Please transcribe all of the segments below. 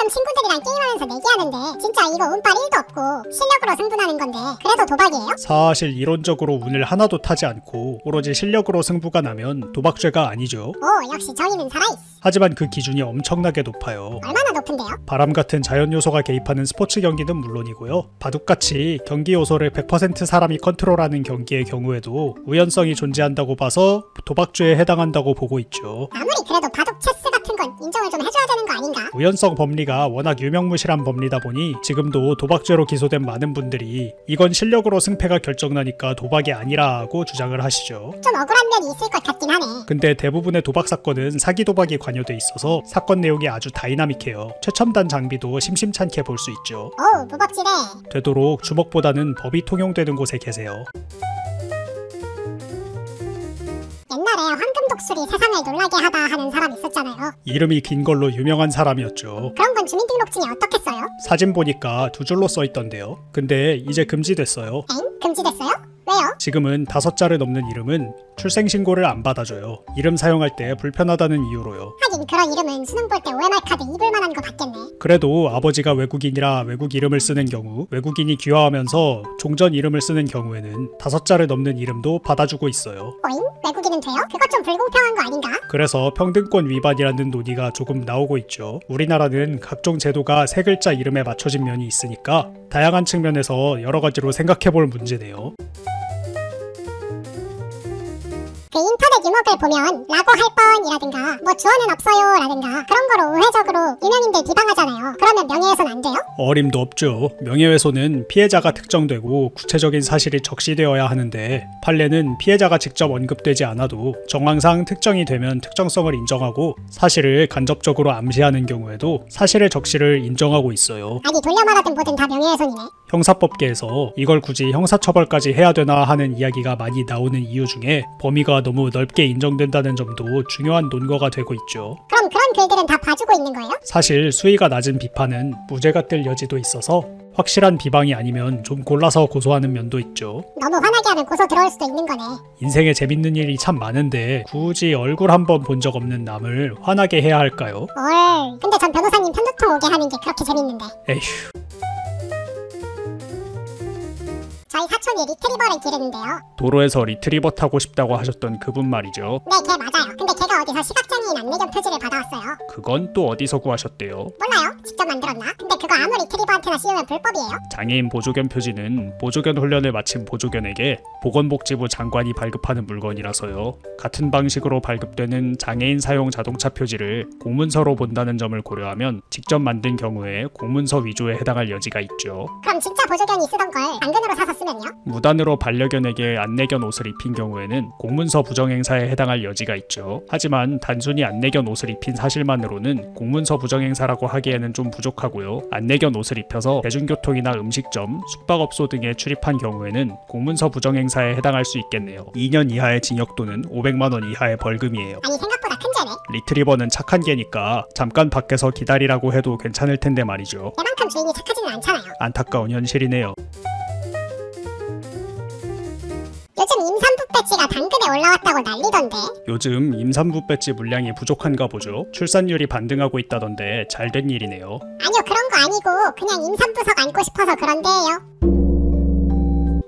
친구들이랑 게임하면서 내기하는데 진짜 이거 운빨 1도 없고 실력으로 승부하는 건데 그래도 도박이에요? 사실 이론적으로 운을 하나도 타지 않고 오로지 실력으로 승부가 나면 도박죄가 아니죠. 오, 역시 정의는 살아있어. 하지만 그 기준이 엄청나게 높아요. 얼마나 높은데요? 바람 같은 자연 요소가 개입하는 스포츠 경기는 물론이고요. 바둑같이 경기 요소를 100% 사람이 컨트롤하는 경기의 경우에도 우연성이 존재한다고 봐서 도박죄에 해당한다고 보고 있죠. 아무리 그래도 바둑, 체스 같은 건 인정을 좀 해줘야 되는 거 아닌가? 우연성 법리가 워낙 유명무실한 법리다 보니 지금도 도박죄로 기소된 많은 분들이 이건 실력으로 승패가 결정나니까 도박이 아니라고 주장을 하시죠. 좀 억울한 면이 있을 것 같긴 하네. 근데 대부분의 도박 사건은 사기 도박이 관여돼 있어서 사건 내용이 아주 다이나믹해요. 최첨단 장비도 심심찮게 볼 수 있죠. 오우, 무법지대. 되도록 주먹보다는 법이 통용되는 곳에 계세요. 옛날에 황금 독수리 세상을 놀라게 하다 하는 사람 있었잖아요. 이름이 긴 걸로 유명한 사람이었죠. 그런 건 주민등록증에 어떻게 써요? 사진 보니까 두 줄로 써 있던데요. 근데 이제 금지됐어요. 엥? 금지됐어요? 왜요? 지금은 5자를 넘는 이름은 출생신고를 안 받아줘요. 이름 사용할 때 불편하다는 이유로요. 하긴 그런 이름은 수능 볼 때 OMR 카드 입을 만한 거 받겠네. 그래도 아버지가 외국인이라 외국 이름을 쓰는 경우, 외국인이 귀화하면서 종전 이름을 쓰는 경우에는 5자를 넘는 이름도 받아주고 있어요. 오잉? 외국인은 돼요? 그것 좀 불공평한 거 아닌가? 그래서 평등권 위반이라는 논의가 조금 나오고 있죠. 우리나라는 각종 제도가 3글자 이름에 맞춰진 면이 있으니까 다양한 측면에서 여러 가지로 생각해볼 문제네요. 그 인터넷 유목을 보면 라고 할 뻔이라든가 뭐 주어는 없어요 라든가 그런 거로 우회적으로 유명인들 비방하잖아요. 그러면 명예훼손 안 돼요? 어림도 없죠. 명예훼손은 피해자가 특정되고 구체적인 사실이 적시되어야 하는데 판례는 피해자가 직접 언급되지 않아도 정황상 특정이 되면 특정성을 인정하고 사실을 간접적으로 암시하는 경우에도 사실의 적시를 인정하고 있어요. 아니 돌려 말하든 뭐든 다 명예훼손이네. 형사법계에서 이걸 굳이 형사처벌까지 해야 되나 하는 이야기가 많이 나오는 이유 중에 범위가 너무 넓게 인정된다는 점도 중요한 논거가 되고 있죠. 그럼 그런 글들은 다 봐주고 있는 거예요? 사실 수위가 낮은 비판은 무죄가 될 여지도 있어서 확실한 비방이 아니면 좀 골라서 고소하는 면도 있죠. 너무 화나게 하면 고소 들어올 수도 있는 거네. 인생에 재밌는 일이 참 많은데 굳이 얼굴 한 번 본 적 없는 남을 화나게 해야 할까요? 근데 전 변호사님 편두통 오게 하는 게 그렇게 재밌는데. 에휴. 저희 사촌이 리트리버를 기르는데요. 도로에서 리트리버 타고 싶다고 하셨던 그분 말이죠. 네, 걔 맞아요. 근데 걔가 어디서 시각장애인 안내견 표지를 받아왔어요. 그건 또 어디서 구하셨대요? 몰라요. 직접 만들었나? 근데 그거 아무 리트리버한테나 씌우면 불법이에요. 장애인 보조견 표지는 보조견 훈련을 마친 보조견에게 보건복지부 장관이 발급하는 물건이라서요. 같은 방식으로 발급되는 장애인 사용 자동차 표지를 공문서로 본다는 점을 고려하면 직접 만든 경우에 공문서 위조에 해당할 여지가 있죠. 그럼 진짜 보조견이 쓰던 걸 당근으로 사서 쓰면요? 무단으로 반려견에게 안내견 옷을 입힌 경우에는 공문서 부정행사에 해당할 여지가 있죠. 하지만 단순히 안내견 옷을 입힌 사실만으로는 공문서 부정행사라고 하기에는 좀 부족하고요. 안내견 옷을 입혀서 대중교통이나 음식점, 숙박업소 등에 출입한 경우에는 공문서 부정행사에 해당할 수 있겠네요. 2년 이하의 징역 또는 500만 원 이하의 벌금이에요. 아니 생각보다 큰 죄네. 리트리버는 착한 개니까 잠깐 밖에서 기다리라고 해도 괜찮을 텐데 말이죠. 걔만큼 주인이 착하지는 않잖아요. 안타까운 현실이네요. 요즘 임산부 배지가 당근에 올라왔다고 난리던데. 요즘 임산부 배지 물량이 부족한가 보죠. 출산율이 반등하고 있다던데 잘된 일이네요. 아니요, 그런 거 아니고 그냥 임산부석 안고 싶어서 그런데요.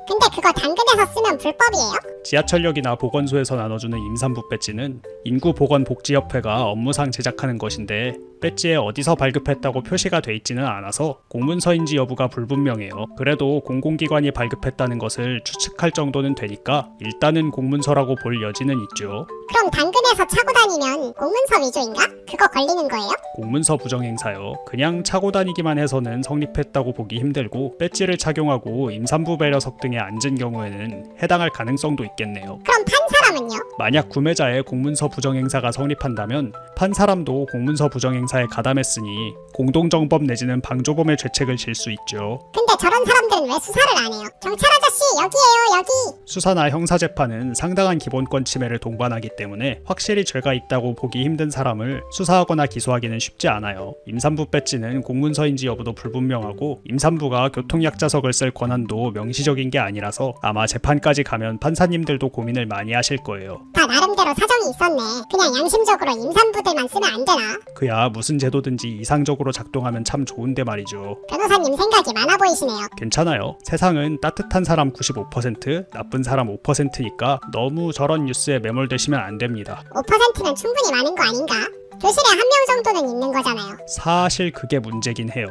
근데 그거 당근에서 쓰면 불법이에요? 지하철역이나 보건소에서 나눠주는 임산부 배지는 인구보건복지협회가 업무상 제작하는 것인데 배지에 어디서 발급했다고 표시가 돼 있지는 않아서 공문서인지 여부가 불분명해요. 그래도 공공기관이 발급했다는 것을 추측할 정도는 되니까 일단은 공문서라고 볼 여지는 있죠. 그럼 당근에서 차고 다니면 공문서 위조인가? 그거 걸리는 거예요? 공문서 부정행사요. 그냥 차고 다니기만 해서는 성립했다고 보기 힘들고 배지를 착용하고 임산부 배려석 등에 앉은 경우에는 해당할 가능성도 있겠네요. 그럼 판 사람은요? 만약 구매자의 공문서 부정행사가 성립한다면 판 사람도 공문서 부정행사에 가담했으니 공동정범 내지는 방조범의 죄책을 질 수 있죠. 근데 근데 저런 사람들은 왜 수사를 안 해요? 경찰 아저씨 여기에요 여기. 수사나 형사재판은 상당한 기본권 침해를 동반하기 때문에 확실히 죄가 있다고 보기 힘든 사람을 수사하거나 기소하기는 쉽지 않아요. 임산부 배지는 공문서인지 여부도 불분명하고 임산부가 교통약자석을 쓸 권한도 명시적인 게 아니라서 아마 재판까지 가면 판사님들도 고민을 많이 하실 거예요. 다 나름대로 사정이 있었네. 그냥 양심적으로 임산부들만 쓰면 안 되나? 그야 무슨 제도든지 이상적으로 작동하면 참 좋은데 말이죠. 변호사님 생각이 많아 보이시네요. 괜찮아요. 세상은 따뜻한 사람 95%, 나쁜 사람 5%니까 너무 저런 뉴스에 매몰되시면 안 됩니다. 5%면 충분히 많은 거 아닌가? 교실에 한 명 정도는 있는 거잖아요. 사실 그게 문제긴 해요.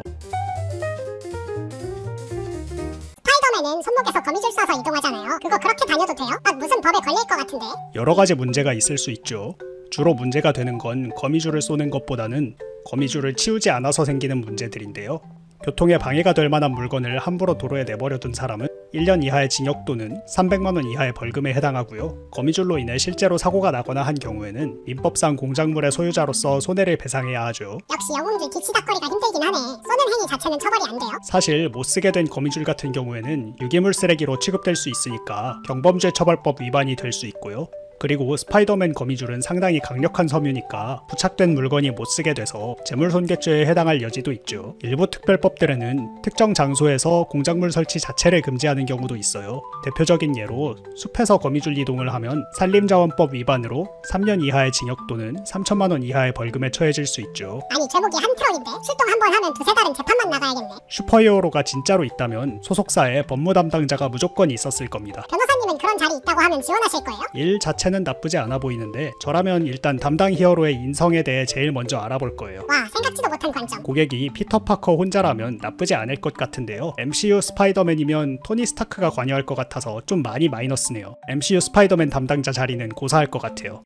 스파이더맨은 손목에서 거미줄 쏴서 이동하잖아요. 그거 그렇게 다녀도 돼요? 무슨 법에 걸릴 것 같은데. 여러 가지 문제가 있을 수 있죠. 주로 문제가 되는 건 거미줄을 쏘는 것보다는 거미줄을 치우지 않아서 생기는 문제들인데요. 교통에 방해가 될 만한 물건을 함부로 도로에 내버려둔 사람은 1년 이하의 징역 또는 300만 원 이하의 벌금에 해당하고요. 거미줄로 인해 실제로 사고가 나거나 한 경우에는 민법상 공작물의 소유자로서 손해를 배상해야 하죠. 역시 영웅들 뒤치다거리가 힘들긴 하네. 쏘는 행위 자체는 처벌이 안 돼요? 사실 못 쓰게 된 거미줄 같은 경우에는 유기물 쓰레기로 취급될 수 있으니까 경범죄 처벌법 위반이 될 수 있고요. 그리고 스파이더맨 거미줄은 상당히 강력한 섬유니까 부착된 물건이 못 쓰게 돼서 재물손괴죄에 해당할 여지도 있죠. 일부 특별법들에는 특정 장소에서 공작물 설치 자체를 금지하는 경우도 있어요. 대표적인 예로 숲에서 거미줄 이동을 하면 산림자원법 위반으로 3년 이하의 징역 또는 3천만 원 이하의 벌금에 처해질 수 있죠. 아니 제목이 한 트럭인데 출동 한 번 하면 두세 달은 재판만 나가야겠네. 슈퍼히어로가 진짜로 있다면 소속사에 법무 담당자가 무조건 있었을 겁니다. 변호사님은 그런 자리 있다고 하면 지원하실 거예요? 일 자체는 나쁘지 않아 보이는데 저라면 일단 담당 히어로의 인성에 대해 제일 먼저 알아볼 거예요. 와, 생각지도 못한 관점. 고객이 피터 파커 혼자라면 나쁘지 않을 것 같은데요. MCU 스파이더맨이면 토니 스타크가 관여할 것 같아서 좀 많이 마이너스네요. MCU 스파이더맨 담당자 자리는 고사할 것 같아요.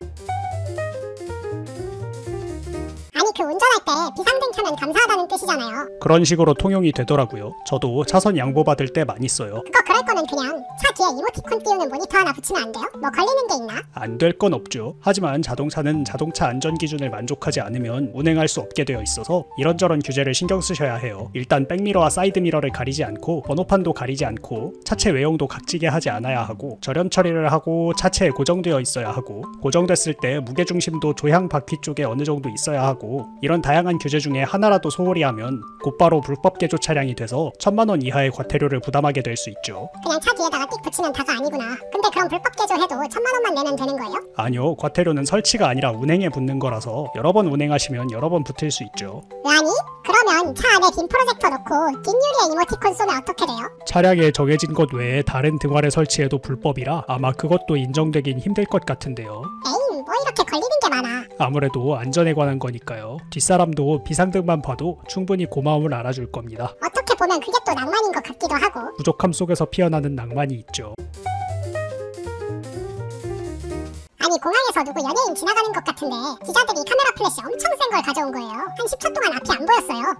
아니 그 운전할 때 비상등 켜면 감사하다는 뜻이잖아요. 그런 식으로 통용이 되더라고요. 저도 차선 양보받을 때 많이 써요. 그거 그럴 거면 그냥 차 뒤에 이모티콘 띄우는 모니터 하나 붙이면 안 돼요? 뭐 걸리는 게 있나? 안 될 건 없죠. 하지만 자동차는 자동차 안전 기준을 만족하지 않으면 운행할 수 없게 되어 있어서 이런저런 규제를 신경 쓰셔야 해요. 일단 백미러와 사이드미러를 가리지 않고 번호판도 가리지 않고 차체 외형도 각지게 하지 않아야 하고 절연 처리를 하고 차체에 고정되어 있어야 하고 고정됐을 때 무게중심도 조향 바퀴 쪽에 어느 정도 있어야 하고 이런 다양한 규제 중에 하나라도 소홀히 하면 곧바로 불법 개조 차량이 돼서 1,000만 원 이하의 과태료를 부담하게 될 수 있죠. 그냥 차 뒤에다가 띡 붙이면 다가 아니구나. 근데 그럼 불법 개조해도 1,000만 원만 내면 되는 거예요? 아니요. 과태료는 설치가 아니라 운행에 붙는 거라서 여러 번 운행하시면 여러 번 붙을 수 있죠. 아니? 그러면 차 안에 빔 프로젝터 놓고 긴 유리에 이모티콘 쏘면 어떻게 돼요? 차량에 정해진 것 외에 다른 등화를 설치해도 불법이라 아마 그것도 인정되긴 힘들 것 같은데요. 에잉, 뭐 이렇게 걸리는 게 많아. 아무래도 안전에 관한 거니까요. 뒷사람도 비상등만 봐도 충분히 고마움을 알아줄 겁니다. 어떻게 보면 그게 또 낭만인 것 같기도 하고. 부족함 속에서 피어나는 낭만이 있죠. 아니 공항에서 누구 연예인 지나가는 것 같은데 기자들이 카메라 플래시 엄청 센 걸 가져온 거예요. 한 10초 동안 앞이 안 보였어요.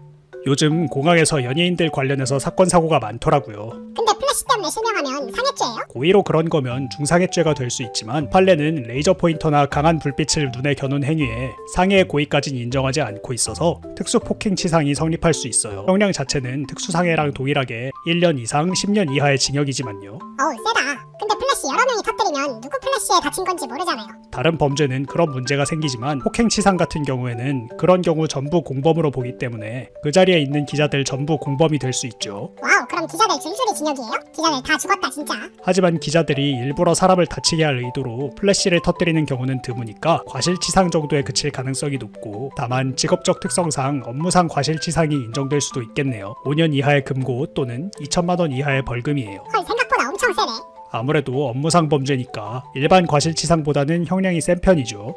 요즘 공항에서 연예인들 관련해서 사건 사고가 많더라고요. 근데 플래시 때문에 실명하면 상해죄예요? 고의로 그런 거면 중상해죄가 될 수 있지만 판례는 레이저 포인터나 강한 불빛을 눈에 겨눈 행위에 상해의 고의까지는 인정하지 않고 있어서 특수폭행치상이 성립할 수 있어요. 형량 자체는 특수상해랑 동일하게 1년 이상 10년 이하의 징역이지만요. 어우 세다. 근데 플래시 여러 명이 터뜨리면 누구 플래시에 다친 건지 모르잖아요. 다른 범죄는 그런 문제가 생기지만 폭행치상 같은 경우에는 그런 경우 전부 공범으로 보기 때문에 그 자리에 있는 기자들 전부 공범이 될 수 있죠. 와우, 그럼 기자들 줄줄이 징역이에요? 기자들 다 죽었다 진짜. 하지만 기자들이 일부러 사람을 다치게 할 의도로 플래시를 터뜨리는 경우는 드무니까 과실치상 정도에 그칠 가능성이 높고 다만 직업적 특성상 업무상 과실치상이 인정될 수도 있겠네요. 5년 이하의 금고 또는 2천만 원 이하의 벌금이에요. 헐, 생각보다 엄청 세네. 아무래도 업무상 범죄니까 일반 과실치상보다는 형량이 센 편이죠.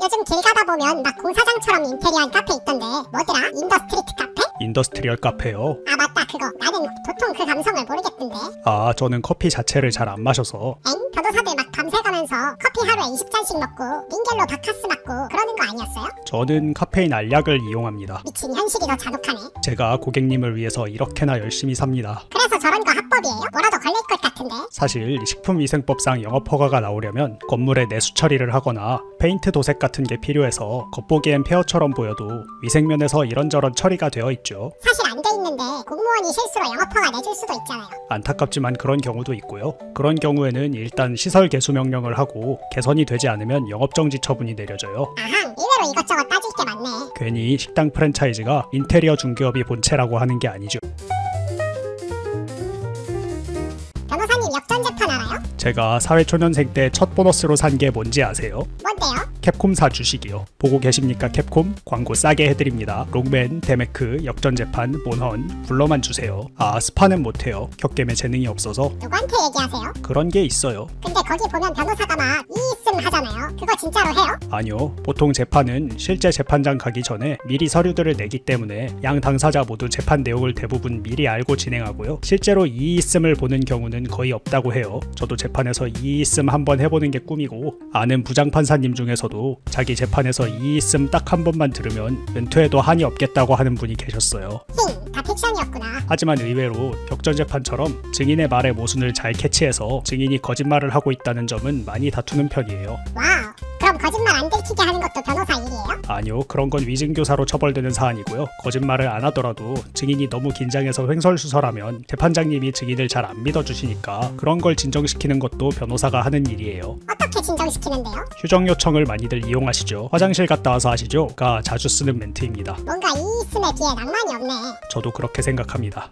요즘 길 가다 보면 막 공사장처럼 인테리어한 카페 있던데 뭐더라? 인더스트리트 카페? 인더스트리얼 카페요. 아 맞다 그거. 나는 도통 그 감성을 모르겠던데. 아 저는 커피 자체를 잘 안 마셔서. 엥? 변호사들 막 밤새 가면서 하면서 커피 하루에 20잔씩 먹고 링겔로 바카스 맞고 그러는 거 아니었어요? 저는 카페인 알약을 이용합니다. 미친 현실이 더 잔혹하네. 제가 고객님을 위해서 이렇게나 열심히 삽니다. 그래서 저런 거 합법이에요? 뭐라도 걸릴 것 같은데. 사실 식품위생법상 영업허가가 나오려면 건물에 내수 처리를 하거나 페인트 도색 같은 게 필요해서 겉보기엔 폐허처럼 보여도 위생면에서 이런저런 처리가 되어 있죠. 사실 안 돼 있는데 공무원이 실수로 영업허가 내줄 수도 있잖아요. 안타깝지만 그런 경우도 있고요. 그런 경우에는 일단 시설 개수 명령을 하고 개선이 되지 않으면 영업정지 처분이 내려져요. 아항, 의외로 이것저것 따질 게 많네. 괜히 식당 프랜차이즈가 인테리어 중개업이 본체라고 하는 게 아니죠. 변호사님 역전 재판 알아요? 제가 사회초년생 때 첫 보너스로 산 게 뭔지 아세요? 뭔데요? 캡콤사 주식이요. 보고 계십니까 캡콤? 광고 싸게 해드립니다. 롱맨, 데메크, 역전재판, 몬헌 불러만 주세요. 아 스파는 못해요. 격겜에 재능이 없어서. 누구한테 얘기하세요? 그런 게 있어요. 근데 거기 보면 변호사가 막 이있음 하잖아요. 그거 진짜로 해요? 아니요. 보통 재판은 실제 재판장 가기 전에 미리 서류들을 내기 때문에 양 당사자 모두 재판 내용을 대부분 미리 알고 진행하고요. 실제로 이있음을 보는 경우는 거의 없다고 해요. 저도 재판에서 이있음 한번 해보는 게 꿈이고 아는 부장판사님 중에서도 자기 재판에서 이있음 딱 한 번만 들으면 은퇴해도 한이 없겠다고 하는 분이 계셨어요. 다 픽션이었구나. 하지만 의외로 격전재판처럼 증인의 말의 모순을 잘 캐치해서 증인이 거짓말을 하고 있다는 점은 많이 다투는 편이에요. 와우. 그럼 거짓말 안 들키게 하는 것도 변호사 일이에요? 아니요. 그런 건 위증교사로 처벌되는 사안이고요. 거짓말을 안 하더라도 증인이 너무 긴장해서 횡설수설하면 재판장님이 증인을 잘 안 믿어주시니까 그런 걸 진정시키는 것도 변호사가 하는 일이에요. 어떻게 진정시키는데요? 휴정 요청을 많이들 이용하시죠. 화장실 갔다 와서 하시죠? 가 자주 쓰는 멘트입니다. 뭔가 이있음에 비해 낭만이 없네. 저도 그렇게 생각합니다.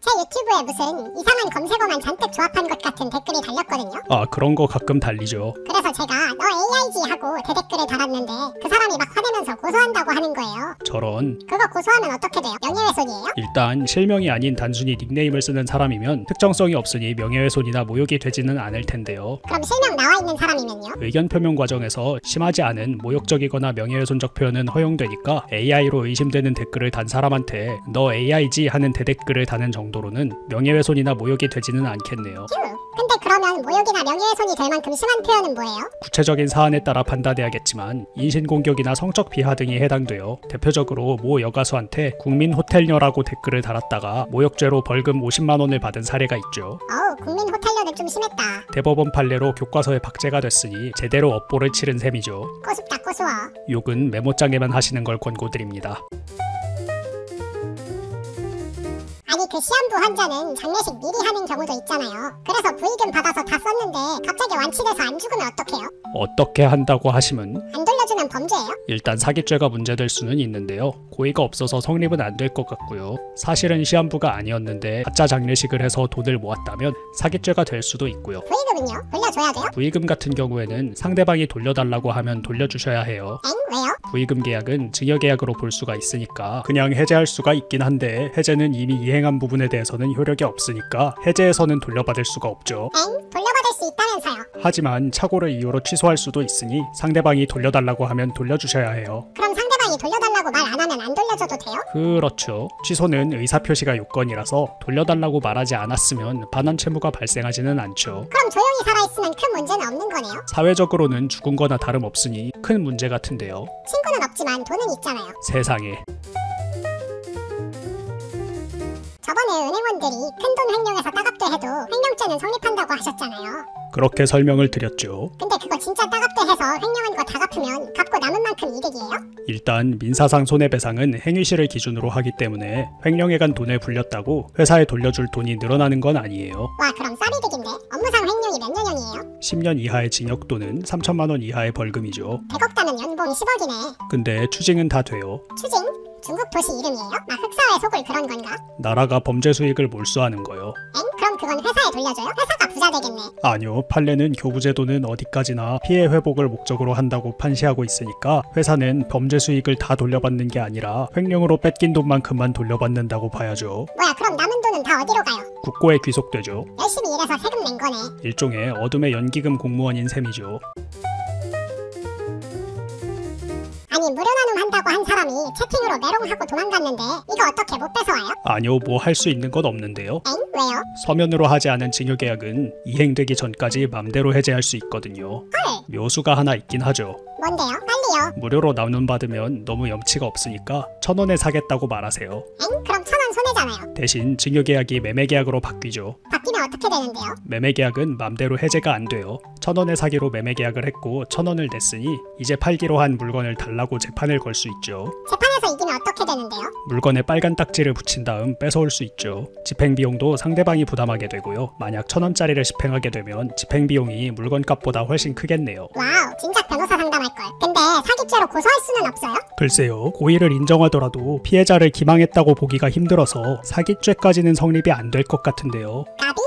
제 유튜브에 무슨 이상한 검색어만 잔뜩 조합한 것 같은 댓글이 달렸거든요. 아 그런 거 가끔 달리죠. 그래서 제가 너 AIG 하고 대댓글을 달았는데 그 사람이 막 화내면서 고소한다고 하는 거예요. 저런. 그거 고소하면 어떻게 돼요? 명예훼손이에요? 일단 실명이 아닌 단순히 닉네임을 쓰는 사람이면 특정성이 없으니 명예훼손이나 모욕이 되지는 않을 텐데요. 그럼 실명 나와 있는 사람이면요? 의견 표명 과정에서 심하지 않은 모욕적이거나 명예훼손적 표현은 허용되니까 AI로 의심되는 댓글을 단 사람한테 너 AI지 하는 대댓글을 다는 정도로는 명예훼손이나 모욕이 되지는 않겠네요. 휴. 근데 그러면 모욕이나 명예훼손이 될 만큼 심한 표현은 뭐예요? 구체적인 사안에 따라 판단해야겠지만 인신공격이나 성적 비하 등이 해당돼요. 대표적으로 모 여가수한테 국민호텔녀라고 댓글을 달았다가 모욕죄로 벌금 50만 원을 받은 사례가 있죠. 어우, 국민 호텔료는 좀 심했다. 대법원 판례로 교과서에 박제가 됐으니 제대로 업보를 치른 셈이죠. 꼬숩다 꼬수워. 욕은 메모장에만 하시는 걸 권고드립니다. 아니 그 시한부 환자는 장례식 미리 하는 경우도 있잖아요. 그래서 부의금 받아서 다 썼는데 갑자기 완치돼서 안 죽으면 어떡해요? 어떻게 한다고 하시면 안 돌려주면 범죄예요? 일단 사기죄가 문제될 수는 있는데요. 고의가 없어서 성립은 안 될 것 같고요. 사실은 시한부가 아니었는데 가짜 장례식을 해서 돈을 모았다면 사기죄가 될 수도 있고요. 부의금은요? 돌려줘야 돼요? 부의금 같은 경우에는 상대방이 돌려달라고 하면 돌려주셔야 해요. 엥? 왜요? 부의금 계약은 증여계약으로 볼 수가 있으니까 그냥 해제할 수가 있긴 한데 해제는 이미 이행한 부분에 대해서는 효력이 없으니까 해제해서는 돌려받을 수가 없죠. 엥? 돌려받을 수 있다면서요? 하지만 착오를 이유로 취소할 수도 있으니 상대방이 돌려달라고 하면 돌려주셔야 해요. 그럼 상대방이 돌려달라고 말 안 하면 안 돌려줘도 돼요? 그렇죠. 취소는 의사표시가 요건이라서 돌려달라고 말하지 않았으면 반환 채무가 발생하지는 않죠. 그럼 조용히 살아있으면 큰 문제는 없는 거네요? 사회적으로는 죽은 거나 다름없으니 큰 문제 같은데요. 친구는 없지만 돈은 있잖아요. 세상에. 저번에 은행원들이 큰돈 횡령해서 따갑게 해도 횡령죄는 성립한다고 하셨잖아요. 그렇게 설명을 드렸죠. 근데 그거 진짜 따갑게 해서 횡령한 거 다 갚으면 갚고 남은 만큼 이득이에요? 일단 민사상 손해배상은 행위시를 기준으로 하기 때문에 횡령해간 돈을 불렸다고 회사에 돌려줄 돈이 늘어나는 건 아니에요. 와 그럼 쌉이득인데? 업무상 횡령이 몇 년형이에요? 10년 이하의 징역 또는 3천만 원 이하의 벌금이죠. 100억 따면 연봉 10억이네. 근데 추징은 다 돼요. 추징? 중국 도시 이름이에요? 막 흑사회 속을 그런 건가? 나라가 범죄 수익을 몰수하는 거요. 엥? 그럼 그건 회사에 돌려줘요? 회사가 부자 되겠네. 아니요. 판례는 교부제도는 어디까지나 피해 회복을 목적으로 한다고 판시하고 있으니까 회사는 범죄 수익을 다 돌려받는 게 아니라 횡령으로 뺏긴 돈만큼만 돌려받는다고 봐야죠. 뭐야 그럼 남은 돈은 다 어디로 가요? 국고에 귀속되죠. 열심히 일해서 세금 낸 거네. 일종의 어둠의 연기금 공무원인 셈이죠. 아니 무료 나눔 한다고 뺏어왔다고 한 사람이 채팅으로 메롱하고 도망갔는데 이거 어떻게 못 뺏어와요? 아니요, 뭐 할 수 있는 건 없는데요. 엥? 왜요? 서면으로 하지 않은 징유계약은 이행되기 전까지 맘대로 해제할 수 있거든요. 헐, 묘수가 하나 있긴 하죠. 뭔데요? 빨리요. 무료로 나눔받으면 너무 염치가 없으니까 1,000원에 사겠다고 말하세요. 엥? 그럼 1,000원 손해잖아요. 대신 징유계약이 매매계약으로 바뀌죠. 바뀌면 어떻게 되는데요? 매매계약은 맘대로 해제가 안 돼요. 1,000원에 사기로 매매계약을 했고 1,000원을 냈으니 이제 팔기로 한 물건을 달라고 재판을 걸 수 있죠. 재판에서 이기면 어떻게 되는데요? 물건에 빨간 딱지를 붙인 다음 뺏어올 수 있죠. 집행비용도 상대방이 부담하게 되고요. 만약 1,000원짜리를 집행하게 되면 집행비용이 물건값보다 훨씬 크겠네요. 와우, 진작 변호사 상담할걸. 근데 사기죄로 고소할 수는 없어요? 글쎄요, 고의를 인정하더라도 피해자를 기망했다고 보기가 힘들어서 사기죄까지는 성립이 안 될 것 같은데요. 까비!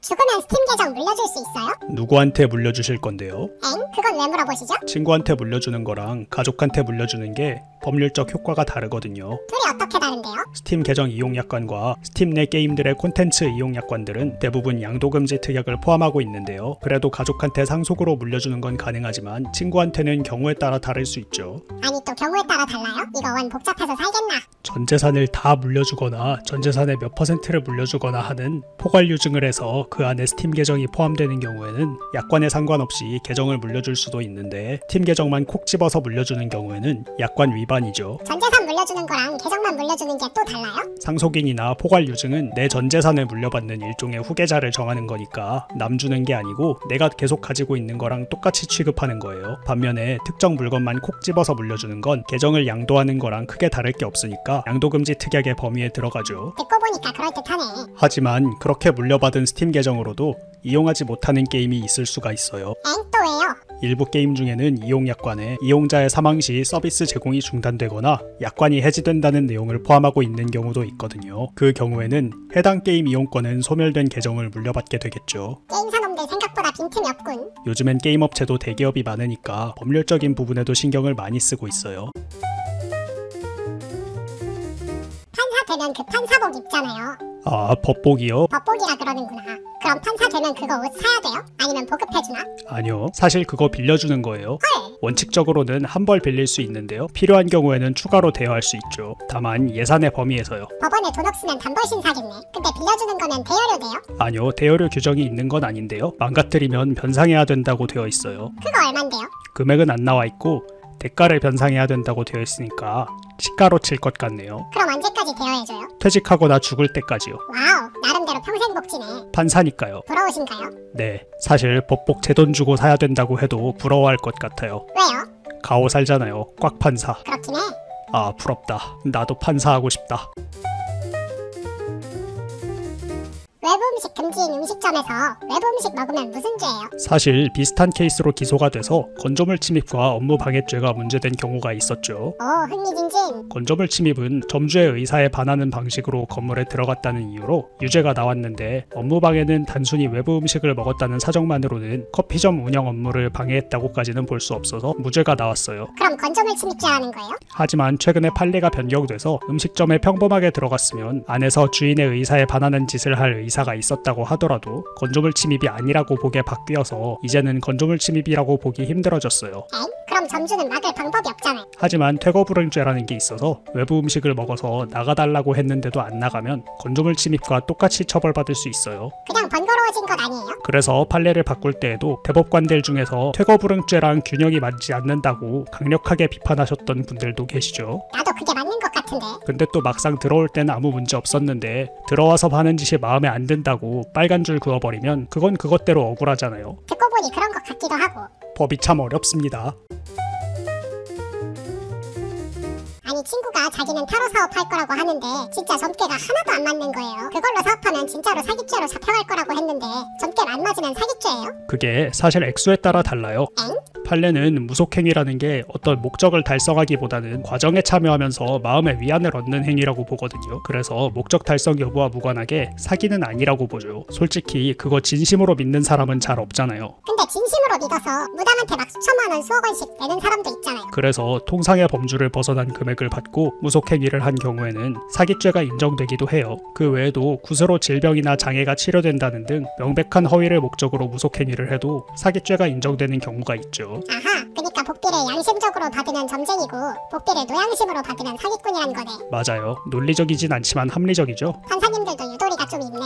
죽으면 스팀 계정 물려줄 수 있어요? 누구한테 물려주실 건데요? 엥? 그건 왜 물어보시죠? 친구한테 물려주는 거랑 가족한테 물려주는 게 법률적 효과가 다르거든요. 둘이 어떻게 다른데요? 스팀 계정 이용약관과 스팀 내 게임들의 콘텐츠 이용약관들은 대부분 양도금지 특약을 포함하고 있는데요. 그래도 가족한테 상속으로 물려주는 건 가능하지만 친구한테는 경우에 따라 다를 수 있죠. 아니 또 경우에 따라 달라요? 이거 원 복잡해서 살겠나? 전 재산을 다 물려주거나 전 재산의 몇 퍼센트를 물려주거나 하는 포괄유증을 해서 그 안에 스팀 계정이 포함되는 경우에는 약관에 상관없이 계정을 물려줄 수도 있는데 스팀 계정만 콕 집어서 물려주는 경우에는 약관 위반이죠. 전재산 물려주는 거랑 계정만 물려주는 게 또 달라요? 상속인이나 포괄유증은 내 전 재산을 물려받는 일종의 후계자를 정하는 거니까 남 주는 게 아니고 내가 계속 가지고 있는 거랑 똑같이 취급하는 거예요. 반면에 특정 물건만 콕 집어서 물려주는 건 계정을 양도하는 거랑 크게 다를 게 없으니까 양도금지 특약의 범위에 들어가죠. 듣고 보니까 그럴듯하네. 하지만 그렇게 물려받은 스팀 계정으로도 이용하지 못하는 게임이 있을 수가 있어요. 엥? 또 왜요? 일부 게임 중에는 이용약관에 이용자의 사망 시 서비스 제공이 중단되거나 약관이 해지된다는 내용을 포함하고 있는 경우도 있거든요. 그 경우에는 해당 게임 이용권은 소멸된 계정을 물려받게 되겠죠. 게임 산업들 생각보다 빈틈이 없군. 요즘엔 게임 업체도 대기업이 많으니까 법률적인 부분에도 신경을 많이 쓰고 있어요. 판사 되면 그 판사복 입잖아요. 아, 법복이요? 법복이라 그러는구나. 그럼 판사 되면 그거 옷 사야 돼요? 아니면 보급해주나? 아니요. 사실 그거 빌려주는 거예요. 헐! 원칙적으로는 한 벌 빌릴 수 있는데요. 필요한 경우에는 추가로 대여할 수 있죠. 다만 예산의 범위에서요. 법원에 돈 없으면 단벌 신사겠네. 근데 빌려주는 거면 대여료 돼요? 아니요. 대여료 규정이 있는 건 아닌데요. 망가뜨리면 변상해야 된다고 되어 있어요. 그거 얼만데요? 금액은 안 나와 있고 대가를 변상해야 된다고 되어 있으니까 시가로 칠 것 같네요. 그럼 언제까지 대여해줘요? 퇴직하거나 죽을 때까지요. 와우, 나름대로 평생 복지네. 판사니까요. 부러우신가요? 네. 사실 법복 제 돈 주고 사야 된다고 해도 부러워할 것 같아요. 왜요? 가오 살잖아요. 꽉 판사. 그렇긴 해. 아, 부럽다. 나도 판사하고 싶다. 외부 음식 금지인 음식점에서 외부 음식 먹으면 무슨 죄예요? 사실 비슷한 케이스로 기소가 돼서 건조물 침입과 업무 방해죄가 문제된 경우가 있었죠. 오, 흥미진진. 건조물 침입은 점주의 의사에 반하는 방식으로 건물에 들어갔다는 이유로 유죄가 나왔는데 업무 방해는 단순히 외부 음식을 먹었다는 사정만으로는 커피점 운영 업무를 방해했다고까지는 볼 수 없어서 무죄가 나왔어요. 그럼 건조물 침입죄라는 거예요? 하지만 최근에 판례가 변경돼서 음식점에 평범하게 들어갔으면 안에서 주인의 의사에 반하는 짓을 할 의사가 있었다고 하더라도 건조물 침입이 아니라고 보게 바뀌어서 이제는 건조물 침입이라고 보기 힘들어졌어요. 엥? 그럼 점주는 막을 방법이 없잖아요. 하지만 퇴거불응죄라는 게 있어서 외부 음식을 먹어서 나가달라고 했는데도 안 나가면 건조물 침입과 똑같이 처벌받을 수 있어요. 그냥 번거로워진 것 아니에요? 그래서 판례를 바꿀 때에도 대법관들 중에서 퇴거불응죄랑 균형이 맞지 않는다고 강력하게 비판하셨던 분들도 계시죠. 나도 그게 맞는 것 같은데. 근데 또 막상 들어올 때는 아무 문제 없었는데 들어와서 하는 짓이 마음에 안 든다고 빨간 줄 그어버리면 그건 그것대로 억울하잖아요. 듣고 보니 그런 것 같기도 하고. 법이 참 어렵습니다. 아니 친구가 자기는 타로 사업할 거라고 하는데 진짜 점괘가 하나도 안 맞는 거예요. 그걸로 사업하면 진짜로 사기죄로 잡혀갈 거라고 했는데 점괘 안 맞으면 사기죄예요? 그게 사실 액수에 따라 달라요. 엥? 판례는 무속행위라는 게 어떤 목적을 달성하기보다는 과정에 참여하면서 마음의 위안을 얻는 행위라고 보거든요. 그래서 목적 달성 여부와 무관하게 사기는 아니라고 보죠. 솔직히 그거 진심으로 믿는 사람은 잘 없잖아요. 근데 진심으로 믿어서 무당한테 막 수천만 원 수억 원씩 내는 사람도 있잖아요. 그래서 통상의 범주를 벗어난 금액을 받고 무속행위를 한 경우에는 사기죄가 인정되기도 해요. 그 외에도 구스로 질병이나 장애가 치료된다는 등 명백한 허위를 목적으로 무속행위를 해도 사기죄가 인정되는 경우가 있죠. 거죠. 아하, 그러니까 복비를 양심적으로 받으면 점쟁이고 복비를 노양심으로 받으면 사기꾼이란 거네. 맞아요. 논리적이진 않지만 합리적이죠. 판사님들도 유도리가 좀 있네.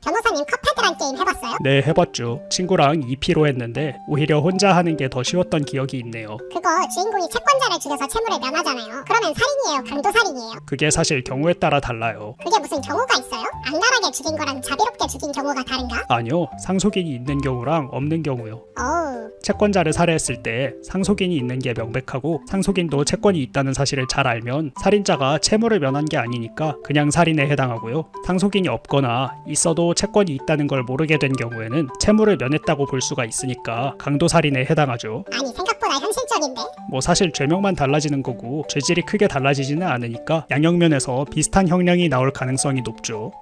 변호사님 컵헤드란 게임 해봤어요? 네, 해봤죠. 친구랑 2P로 했는데 오히려 혼자 하는 게 더 쉬웠던 기억이 있네요. 그거 주인공이 채권자를 죽여서 채무를 면하잖아요. 그러면 살인이에요? 강도살인이에요? 그게 사실 경우에 따라 달라요. 그게 무슨 경우가 있어요? 악랄하게 죽인 거랑 자비롭게 죽인 경우가 다른가? 아니요, 상속인이 있는 경우랑 없는 경우요. 어우, 채권자를 살해했을 때 상속인이 있는 게 명백하고 상속인도 채권이 있다는 사실을 잘 알면 살인자가 채무를 면한 게 아니니까 그냥 살인에 해당하고요. 상속인이 없거나 있어도 채권이 있다는 걸 모르게 된 경우에는 채무를 면했다고 볼 수가 있으니까 강도살인에 해당하죠. 아니 생각보다 현실적인데? 뭐 사실 죄명만 달라지는 거고 죄질이 크게 달라지지는 않으니까 양형면에서 비슷한 형량이 나올 가능성이 높죠.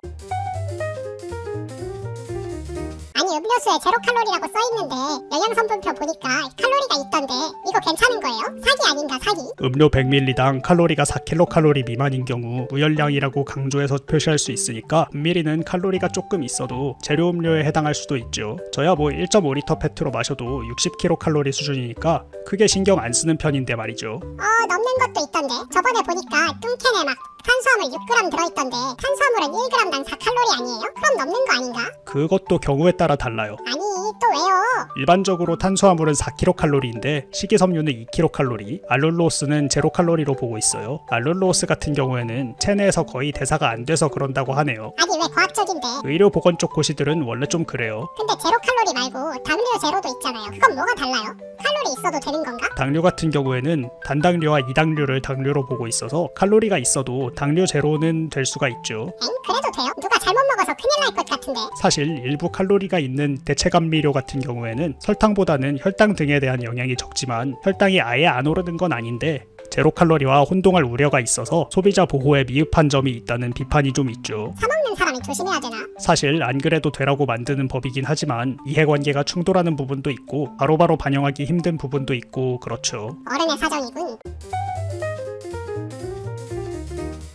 아니 음료수에 제로 칼로리라고 써있는데 영양성분표 보니까 칼로리가 있던데 이거 괜찮은 거예요? 사기 아닌가 사기? 음료 100ml당 칼로리가 4kcal 미만인 경우 무열량이라고 강조해서 표시할 수 있으니까 분밀리는 칼로리가 조금 있어도 재료 음료에 해당할 수도 있죠. 저야 뭐 1.5L 페트로 마셔도 60kcal 수준이니까 크게 신경 안 쓰는 편인데 말이죠. 넘는 것도 있던데 저번에 보니까 뚱캔에 막 탄수화물 6g 들어있던데 탄수화물은 1g당 4칼로리 아니에요? 그럼 넘는 거 아닌가? 그것도 경우에 따라 달라요. 아니 또 왜요? 일반적으로 탄수화물은 4kcal인데 식이섬유는 2kcal, 알룰로스는 0칼로리로 보고 있어요. 알룰로스 같은 경우에는 체내에서 거의 대사가 안 돼서 그런다고 하네요. 아니 왜 과학적인데? 의료보건 쪽 고시들은 원래 좀 그래요. 근데 제로 칼로리 말고 당류 제로도 있잖아요. 그건 뭐가 달라요? 칼로리 있어도 되는 건가? 당류 같은 경우에는 단당류와 이당류를 당류로 보고 있어서 칼로리가 있어도 당류 제로는 될 수가 있죠. 엥? 그래도 돼요? 누가 잘못 먹어서 큰일 날 것 같은데. 사실 일부 칼로리가 있는 대체감미료 같은 경우에는 설탕보다는 혈당 등에 대한 영향이 적지만 혈당이 아예 안 오르는 건 아닌데 제로 칼로리와 혼동할 우려가 있어서 소비자 보호에 미흡한 점이 있다는 비판이 좀 있죠. 사먹는 사람이 조심해야 되나? 사실 안 그래도 되라고 만드는 법이긴 하지만 이해관계가 충돌하는 부분도 있고 바로바로 반영하기 힘든 부분도 있고 그렇죠. 어른의 사정이군.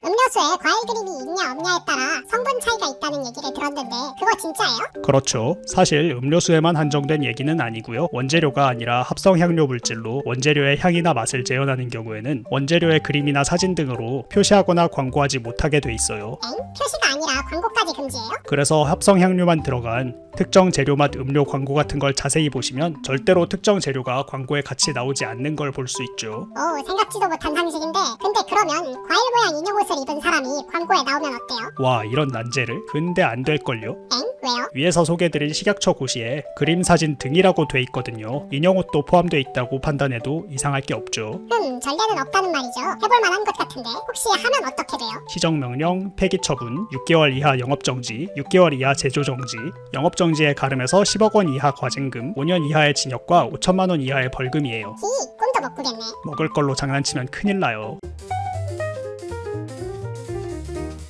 음료수에 과일 그림이 있냐 없냐에 따라 성분 차이가 있다는 얘기를 들었는데 그거 진짜예요? 그렇죠. 사실 음료수에만 한정된 얘기는 아니고요. 원재료가 아니라 합성 향료 물질로 원재료의 향이나 맛을 재현하는 경우에는 원재료의 그림이나 사진 등으로 표시하거나 광고하지 못하게 돼 있어요. 엥? 표시가 아니라 광고까지 금지예요? 그래서 합성 향료만 들어간 특정 재료 맛 음료 광고 같은 걸 자세히 보시면 절대로 특정 재료가 광고에 같이 나오지 않는 걸 볼 수 있죠. 오, 생각지도 못한 상식인데 근데 그러면 과일 모양 인형 옷을 입은 사람이 광고에 나오면 어때요? 와, 이런 난제를? 근데 안 될걸요? 엥? 왜요? 위에서 소개드린 식약처 고시에 그림 사진 등이라고 돼 있거든요. 인형 옷도 포함돼 있다고 판단해도 이상할 게 없죠. 전례는 없다는 말이죠. 해볼 만한 것 같은데 혹시 하면 어떻게 돼요? 시정명령, 폐기처분, 6개월 이하 영업정지, 6개월 이하 제조정지, 영업정지에 가름해서 10억 원 이하 과징금, 5년 이하의 징역과 5천만 원 이하의 벌금이에요. 꿈도 못 꾸겠네. 먹을 걸로 장난치면 큰일 나요.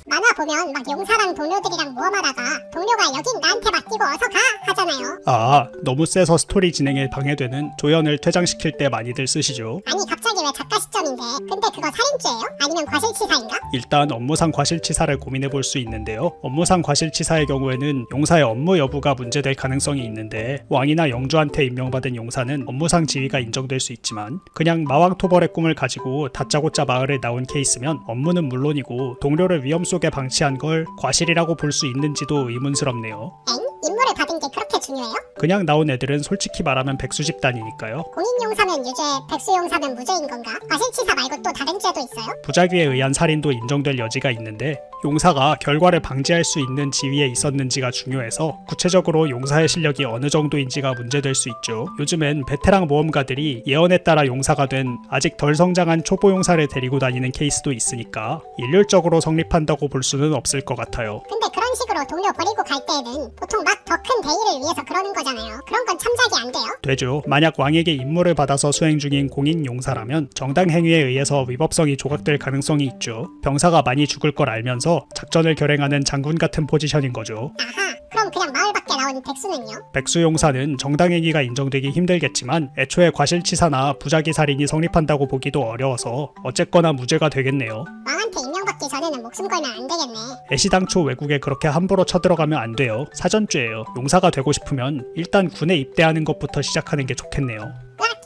만화 보면 막 용사랑 동료들이랑 모험하다가 동료가 여긴 나한테 맡기고 어서 가 하잖아요. 아, 너무 세서 스토리 진행에 방해되는 조연을 퇴장시킬 때 많이들 쓰시죠. 아니 갑자기 왜 작가 시점인데 근데 그거 살인죄예요? 아니면 과실치사인가? 일단 업무상 과실치사를 고민해 볼 수 있는데요. 업무상 과실치사의 경우에는 용사의 업무 여부가 문제될 가능성이 있는데 왕이나 영주한테 임명받은 용사는 업무상 지위가 인정될 수 있지만 그냥 마왕토벌의 꿈을 가지고 다짜고짜 마을에 나온 케이스면 업무는 물론이고 동료를 위험 속에 방치한 걸 과실이라고 볼 수 있는지도 의문스럽네요. 엥? 임무를 받은 게 그렇게 중요해요? 그냥 나온 애들은 솔직히 말하면 백수 집단이니까요. 공인용사면 유죄, 백수용사면 무죄인 건가? 과실치사 말고 또 다른 죄도 있어요? 부작위에 의한 살인도 인정될 여지가 있는데 용사가 결과를 방지할 수 있는 지위에 있었는지가 중요해서 구체적으로 용사의 실력이 어느 정도인지가 문제될 수 있죠. 요즘엔 베테랑 모험가들이 예언에 따라 용사가 된 아직 덜 성장한 초보 용사를 데리고 다니는 케이스도 있으니까 일률적으로 성립한다고 볼 수는 없을 것 같아요. 근데 그런 식으로 동료 버리고 갈 때에는 보통 막 더 큰 대의를 위해서 그러는 거잖아요. 그런 건 참작이 안 돼요? 되죠. 만약 왕에게 임무를 받아서 수행 중인 공인 용사라면 정당 행위에 의해서 위법성이 조각될 가능성이 있죠. 병사가 많이 죽을 걸 알면서 작전을 결행하는 장군 같은 포지션인 거죠. 아하, 그럼 그냥 마을 밖에 나온 백수는요? 백수 용사는 정당 행위가 인정되기 힘들겠지만 애초에 과실치사나 부작위 살인이 성립한다고 보기도 어려워서 어쨌거나 무죄가 되겠네요. 왕한테 임명받기 받기 전에는 목숨 걸면 안 되겠네. 애시당초 외국에 그렇게 함부로 쳐들어가면 안 돼요. 사전죄예요. 용사가 되고 싶으면 일단 군에 입대하는 것부터 시작하는 게 좋겠네요.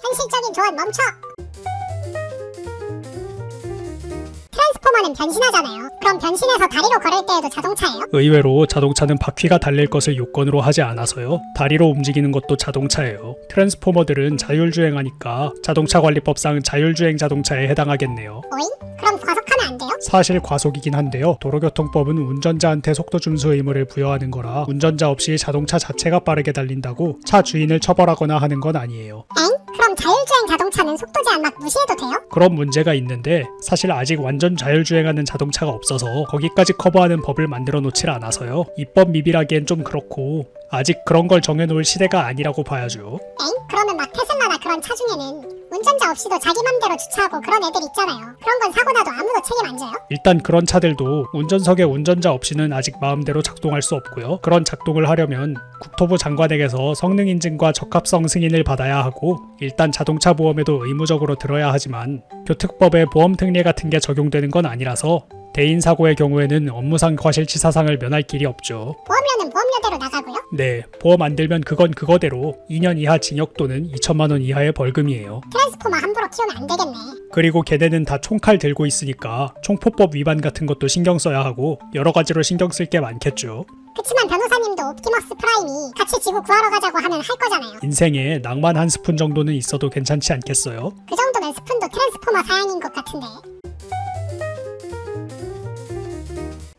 현실적인 조언 멈춰! 트랜스포머는 변신하잖아요. 그럼 변신해서 다리로 걸을 때에도 자동차예요? 의외로 자동차는 바퀴가 달릴 것을 요건으로 하지 않아서요. 다리로 움직이는 것도 자동차예요. 트랜스포머들은 자율주행하니까 자동차관리법상 자율주행 자동차에 해당하겠네요. 오잉? 그럼 과속하면 안 돼요? 사실 과속이긴 한데요. 도로교통법은 운전자한테 속도 준수 의무를 부여하는 거라 운전자 없이 자동차 자체가 빠르게 달린다고 차 주인을 처벌하거나 하는 건 아니에요. 엥? 그럼 자율주행 자동차는 속도 제한 막 무시해도 돼요? 그런 문제가 있는데 사실 아직 완전 자율주행하는 자동차가 없어서 거기까지 커버하는 법을 만들어 놓질 않아서요. 입법 미비라기엔 좀 그렇고 아직 그런 걸 정해놓을 시대가 아니라고 봐야죠. 엥? 그러면 막 테슬라나 그런 차 중에는 운전자 없이도 자기 맘대로 주차하고 그런 애들 있잖아요. 그런 건 사고 나도 아무도 책임 안 져요? 일단 그런 차들도 운전석에 운전자 없이는 아직 마음대로 작동할 수 없고요. 그런 작동을 하려면 국토부 장관에게서 성능 인증과 적합성 승인을 받아야 하고 일단 자동차 보험에도 의무적으로 들어야 하지만 교특법에 보험 특례 같은 게 적용되는 건 아니라서 대인 사고의 경우에는 업무상 과실치사상을 면할 길이 없죠. 보험료는 보험료대로 나가고요? 네, 보험 안 들면 그건 그거대로 2년 이하 징역 또는 2천만 원 이하의 벌금이에요. 트랜스포머 함부로 키우면 안 되겠네. 그리고 걔네는 다 총칼 들고 있으니까 총포법 위반 같은 것도 신경 써야 하고 여러 가지로 신경 쓸 게 많겠죠. 그치만 변호사님도 옵티머스 프라임이 같이 지구 구하러 가자고 하면 할 거잖아요. 인생에 낭만 한 스푼 정도는 있어도 괜찮지 않겠어요? 그 정도면 스푼도 트랜스포머 사양인 것 같은데.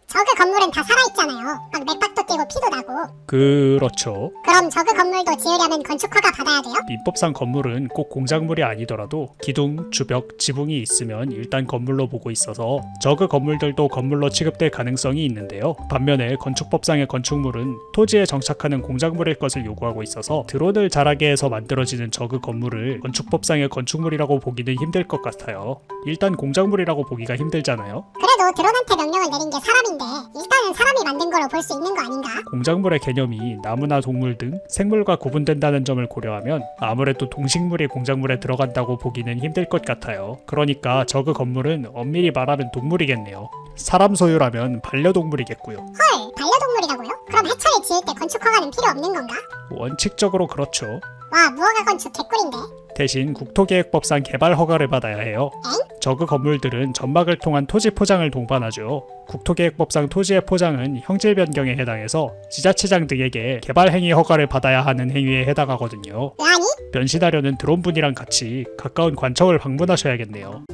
저그 건물은 다 살아있잖아요. 막 맥박도 뛰고 피도 나고. 그렇죠. 그럼 저그 건물도 지으려면 건축허가 받아야 돼요? 민법상 건물은 꼭 공작물이 아니더라도 기둥, 주벽, 지붕이 있으면 일단 건물로 보고 있어서 저그 건물들도 건물로 취급될 가능성이 있는데요. 반면에 건축법상의 건축물은 토지에 정착하는 공작물일 것을 요구하고 있어서 드론을 자라게 해서 만들어지는 저그 건물을 건축법상의 건축물이라고 보기는 힘들 것 같아요. 일단 공작물이라고 보기가 힘들잖아요. 그래도 드론한테 명령을 내린 게 사람인데 일단은 사람이 만든 거로 볼 수 있는 거 아닌가? 공작물의 개념이 나무나 동물 등 생물과 구분된다는 점을 고려하면 아무래도 동식물이 공작물에 들어간다고 보기는 힘들 것 같아요. 그러니까 저그 건물은 엄밀히 말하면 동물이겠네요. 사람 소유라면 반려동물이겠고요. 헐, 반려동물이라고요? 그럼 해처리 지을 때 건축허가는 필요 없는 건가? 원칙적으로 그렇죠. 와, 무허가 건축 개꿀인데? 대신 국토계획법상 개발 허가를 받아야 해요. 엥? 저그 건물들은 점막을 통한 토지 포장을 동반하죠. 국토계획법상 토지의 포장은 형질 변경에 해당해서 지자체장 등에게 개발 행위 허가를 받아야 하는 행위에 해당하거든요. 아니? 변신하려는 드론분이랑 같이 가까운 관청을 방문하셔야겠네요.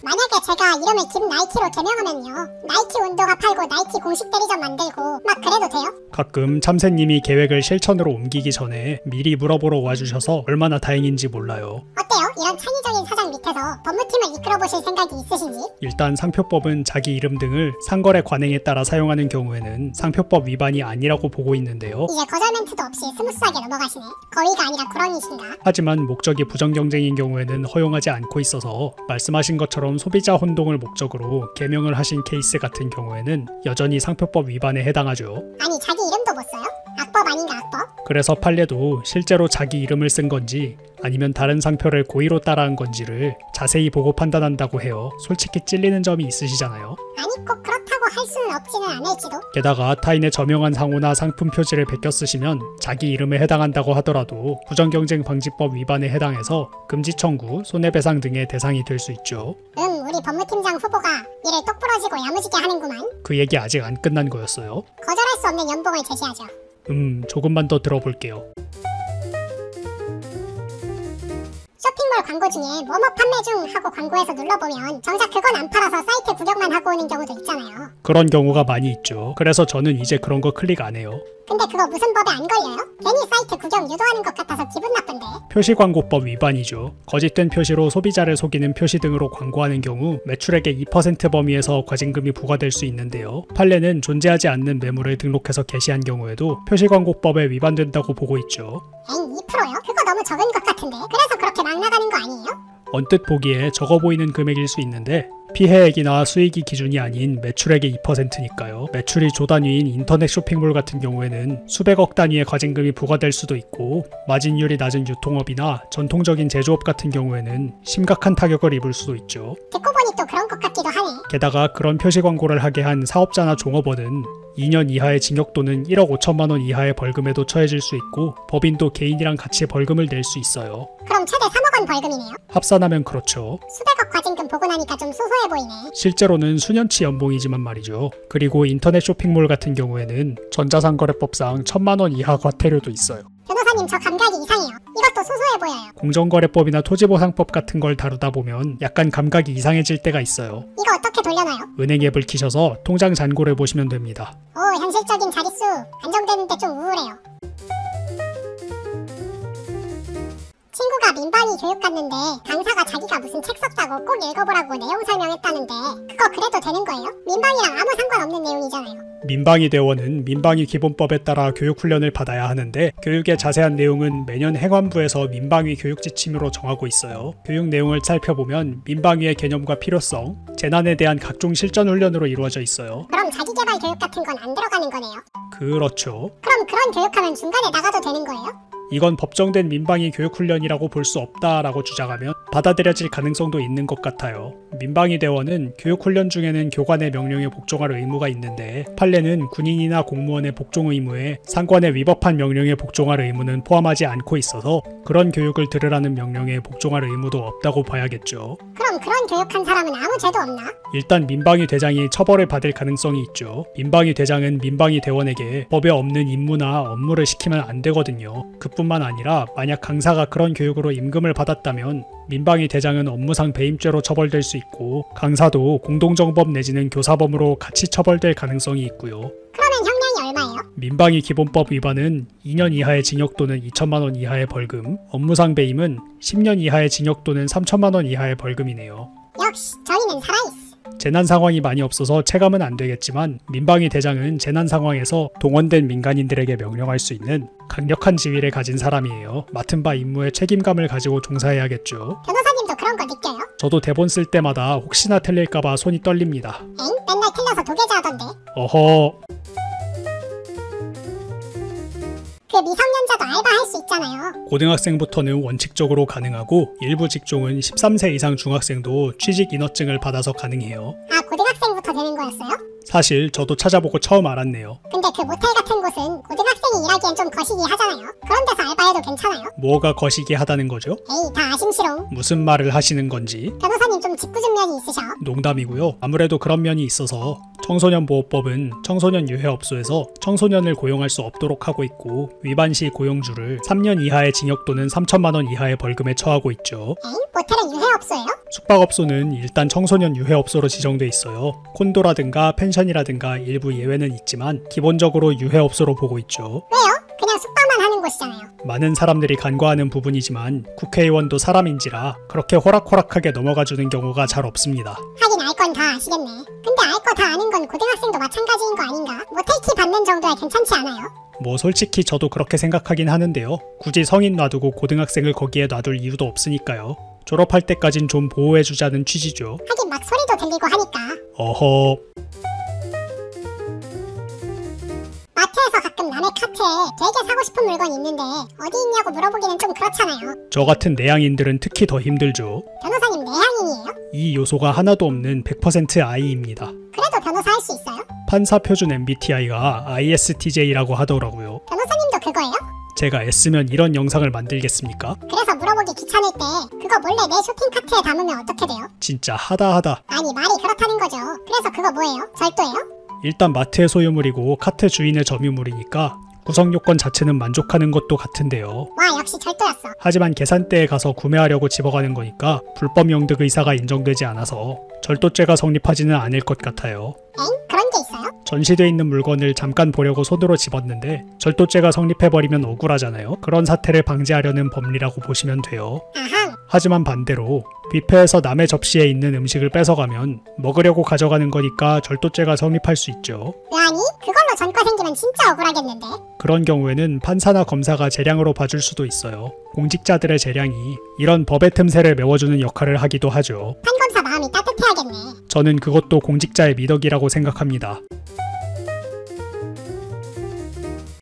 만약에 제가 이름을 김 나이키로 개명하면요, 나이키 운동화 팔고 나이키 공식 대리점 만들고 막 그래도 돼요? 가끔 참새님이 계획을 실천으로 옮기기 전에 미리 물어보러 와주셔서 얼마나 다행인지 몰라요. 어때요? 이런 창의적인 사장 밑에서 법무팀을 이끌어보실 생각이 있으신지? 일단 상표법은 자기 이름 등을 상거래 관행에 따라 사용하는 경우에는 상표법 위반이 아니라고 보고 있는데요. 이제 거절 멘트도 없이 스무스하게 넘어가시네. 거위가 아니라 구렁이신가? 하지만 목적이 부정경쟁인 경우에는 허용하지 않고 있어서 말씀하신 것처럼 소비자 혼동을 목적으로 개명을 하신 케이스 같은 경우에는 여전히 상표법 위반에 해당하죠. 아니, 자기 이름도 못 써요? 악법 아닌가, 악법? 그래서 판례도 실제로 자기 이름을 쓴 건지 아니면 다른 상표를 고의로 따라한 건지를 자세히 보고 판단한다고 해요. 솔직히 찔리는 점이 있으시잖아요. 아니, 꼭 그렇다고 할 수는 없지는 않을지도. 게다가 타인의 저명한 상호나 상품 표지를 베껴 쓰시면 자기 이름에 해당한다고 하더라도 부정경쟁방지법 위반에 해당해서 금지 청구, 손해배상 등의 대상이 될 수 있죠. 우리 법무팀장 후보가 일을 똑부러지고 야무지게 하는구만. 그 얘기 아직 안 끝난 거였어요. 거절할 수 없는 연봉을 제시하죠. 조금만 더 들어볼게요. 쇼핑몰 광고 중에 뭐뭐 판매 중 하고 광고에서 눌러보면 정작 그건 안 팔아서 사이트 구경만 하고 오는 경우도 있잖아요. 그런 경우가 많이 있죠. 그래서 저는 이제 그런 거 클릭 안 해요. 근데 그거 무슨 법에 안 걸려요? 괜히 사이트 구경 유도하는 것 같아서 기분 나쁜데. 표시광고법 위반이죠. 거짓된 표시로 소비자를 속이는 표시 등으로 광고하는 경우 매출액의 2% 범위에서 과징금이 부과될 수 있는데요. 판례는 존재하지 않는 매물을 등록해서 게시한 경우에도 표시광고법에 위반된다고 보고 있죠. 엥, 2%요? 그거 너무 적은 것 같은데. 그래서 그렇게 막 나가는 거 아니에요? 언뜻 보기에 적어 보이는 금액일 수 있는데 피해액이나 수익이 기준이 아닌 매출액의 2%니까요. 매출이 조 단위인 인터넷 쇼핑몰 같은 경우에는 수백억 단위의 과징금이 부과될 수도 있고, 마진율이 낮은 유통업이나 전통적인 제조업 같은 경우에는 심각한 타격을 입을 수도 있죠. 듣고 보니 또 그런 것 같기도 하네. 게다가 그런 표시 광고를 하게 한 사업자나 종업원은 2년 이하의 징역 또는 1억 5천만 원 이하의 벌금에도 처해질 수 있고, 법인도 개인이랑 같이 벌금을 낼 수 있어요. 그럼 최대 3억 원 벌금이네요. 합산하면 그렇죠. 수백억 과징금 보고 나니까 좀 소소해 보이네. 실제로는 수년치 연봉이지만 말이죠. 그리고 인터넷 쇼핑몰 같은 경우에는 전자상거래법상 1,000만 원 이하 과태료도 있어요. 변호사님, 저 감각이 이상해요. 이것도 소소해 보여요. 공정거래법이나 토지보상법 같은 걸 다루다 보면 약간 감각이 이상해질 때가 있어요. 이거 어떻게 돌려놔요? 은행 앱을 키셔서 통장 잔고를 보시면 됩니다. 오, 현실적인 자릿수. 안정되는데 좀 우울해요. 친구가 민방위 교육 갔는데 강사가 자기가 무슨 책 썼다고 꼭 읽어보라고 내용 설명했다는데 그거 그래도 되는 거예요? 민방위랑 아무 상관없는 내용이잖아요. 민방위 대원은 민방위 기본법에 따라 교육훈련을 받아야 하는데, 교육의 자세한 내용은 매년 행안부에서 민방위 교육 지침으로 정하고 있어요. 교육 내용을 살펴보면 민방위의 개념과 필요성, 재난에 대한 각종 실전 훈련으로 이루어져 있어요. 그럼 자기개발 교육 같은 건 안 들어가는 거네요. 그렇죠. 그럼 그런 교육하면 중간에 나가도 되는 거예요? 이건 법정된 민방위 교육훈련이라고 볼 수 없다라고 주장하면 받아들여질 가능성도 있는 것 같아요. 민방위 대원은 교육훈련 중에는 교관의 명령에 복종할 의무가 있는데, 판례는 군인이나 공무원의 복종 의무에 상관의 위법한 명령에 복종할 의무는 포함하지 않고 있어서 그런 교육을 들으라는 명령에 복종할 의무도 없다고 봐야겠죠. 그럼 그런 교육한 사람은 아무 죄도 없나? 일단 민방위 대장이 처벌을 받을 가능성이 있죠. 민방위 대장은 민방위 대원에게 법에 없는 임무나 업무를 시키면 안 되거든요. 그뿐만 아니라 만약 강사가 그런 교육으로 임금을 받았다면 민방위 대장은 업무상 배임죄로 처벌될 수 있고, 강사도 공동정범 내지는 교사범으로 같이 처벌될 가능성이 있고요. 그러면 형량이 얼마예요? 민방위 기본법 위반은 2년 이하의 징역 또는 2천만 원 이하의 벌금, 업무상 배임은 10년 이하의 징역 또는 3천만 원 이하의 벌금이네요. 역시 저희는 살아있어. 재난 상황이 많이 없어서 체감은 안 되겠지만, 민방위 대장은 재난 상황에서 동원된 민간인들에게 명령할 수 있는 강력한 지위를 가진 사람이에요. 맡은 바 임무에 책임감을 가지고 종사해야겠죠. 변호사님도 그런 거 느껴요? 저도 대본 쓸 때마다 혹시나 틀릴까봐 손이 떨립니다. 엥? 맨날 틀려서 도계자 하던데. 어허. 그 미성년자도 알바할 수 있잖아요. 고등학생부터는 원칙적으로 가능하고, 일부 직종은 13세 이상 중학생도 취직 인허증을 받아서 가능해요. 아, 고등학생부터 되는 거였어요? 사실 저도 찾아보고 처음 알았네요. 근데 그 모텔 같은 곳은 고등학생이 일하기엔 좀 거시기 하잖아요. 그런 데서 알바해도 괜찮아요? 뭐가 거시기 하다는 거죠? 에이, 다 아심시롱. 무슨 말을 하시는 건지. 변호사님 좀 짓궂은 면이 있으셔. 농담이고요. 아무래도 그런 면이 있어서 청소년보호법은 청소년 유해업소에서 청소년을 고용할 수 없도록 하고 있고, 위반 시 고용주를 3년 이하의 징역 또는 3천만 원 이하의 벌금에 처하고 있죠. 엥? 모텔은 유해업소예요? 숙박업소는 일단 청소년 유해업소로 지정돼 있어요. 콘도라든가 펜션이라든가 일부 예외는 있지만 기본적으로 유해업소로 보고 있죠. 왜요? 그냥 숙박만 하는 곳이잖아요. 많은 사람들이 간과하는 부분이지만 국회의원도 사람인지라 그렇게 호락호락하게 넘어가주는 경우가 잘 없습니다. 하긴 알 건 다 아시겠네. 근데 알 거 다 아는 건 고등학생도 마찬가지인 거 아닌가? 모텔키 받는 정도야 괜찮지 않아요? 뭐 솔직히 저도 그렇게 생각하긴 하는데요. 굳이 성인 놔두고 고등학생을 거기에 놔둘 이유도 없으니까요. 졸업할 때까진 좀 보호해주자는 취지죠. 하긴 막 소리도 들리고 하니까. 어허. 마트에서 가끔 남의 카트에 되게 사고 싶은 물건이 있는데 어디 있냐고 물어보기는 좀 그렇잖아요. 저 같은 내향인들은 특히 더 힘들죠. 변호사님 내향인이에요? 이 요소가 하나도 없는 100% I입니다. 그래도 변호사 할 수 있어요? 판사 표준 MBTI가 ISTJ라고 하더라고요. 변호사님도 그거예요? 제가 애쓰면 이런 영상을 만들겠습니까? 그래서 물어보기 귀찮을 때 그거 몰래 내 쇼핑 카트에 담으면 어떻게 돼요? 진짜 하다하다. 아니 말이 그렇다는 거죠. 그래서 그거 뭐예요? 절도예요? 일단 마트의 소유물이고 카트 주인의 점유물이니까 구성 요건 자체는 만족하는 것도 같은데요. 와, 역시 절도였어. 하지만 계산대에 가서 구매하려고 집어가는 거니까 불법 영득 의사가 인정되지 않아서 절도죄가 성립하지는 않을 것 같아요. 엥? 그런 게 있어요? 있었어요? 전시돼 있는 물건을 잠깐 보려고 손으로 집었는데 절도죄가 성립해버리면 억울하잖아요. 그런 사태를 방지하려는 법리라고 보시면 돼요. 아항. 하지만 반대로 뷔페에서 남의 접시에 있는 음식을 뺏어가면 먹으려고 가져가는 거니까 절도죄가 성립할 수 있죠. 아니, 그걸로 전과 생기면 진짜 억울하겠는데? 그런 경우에는 판사나 검사가 재량으로 봐줄 수도 있어요. 공직자들의 재량이 이런 법의 틈새를 메워주는 역할을 하기도 하죠. 판검사 마음이 따뜻해야겠네. 저는 그것도 공직자의 미덕이라고 생각합니다.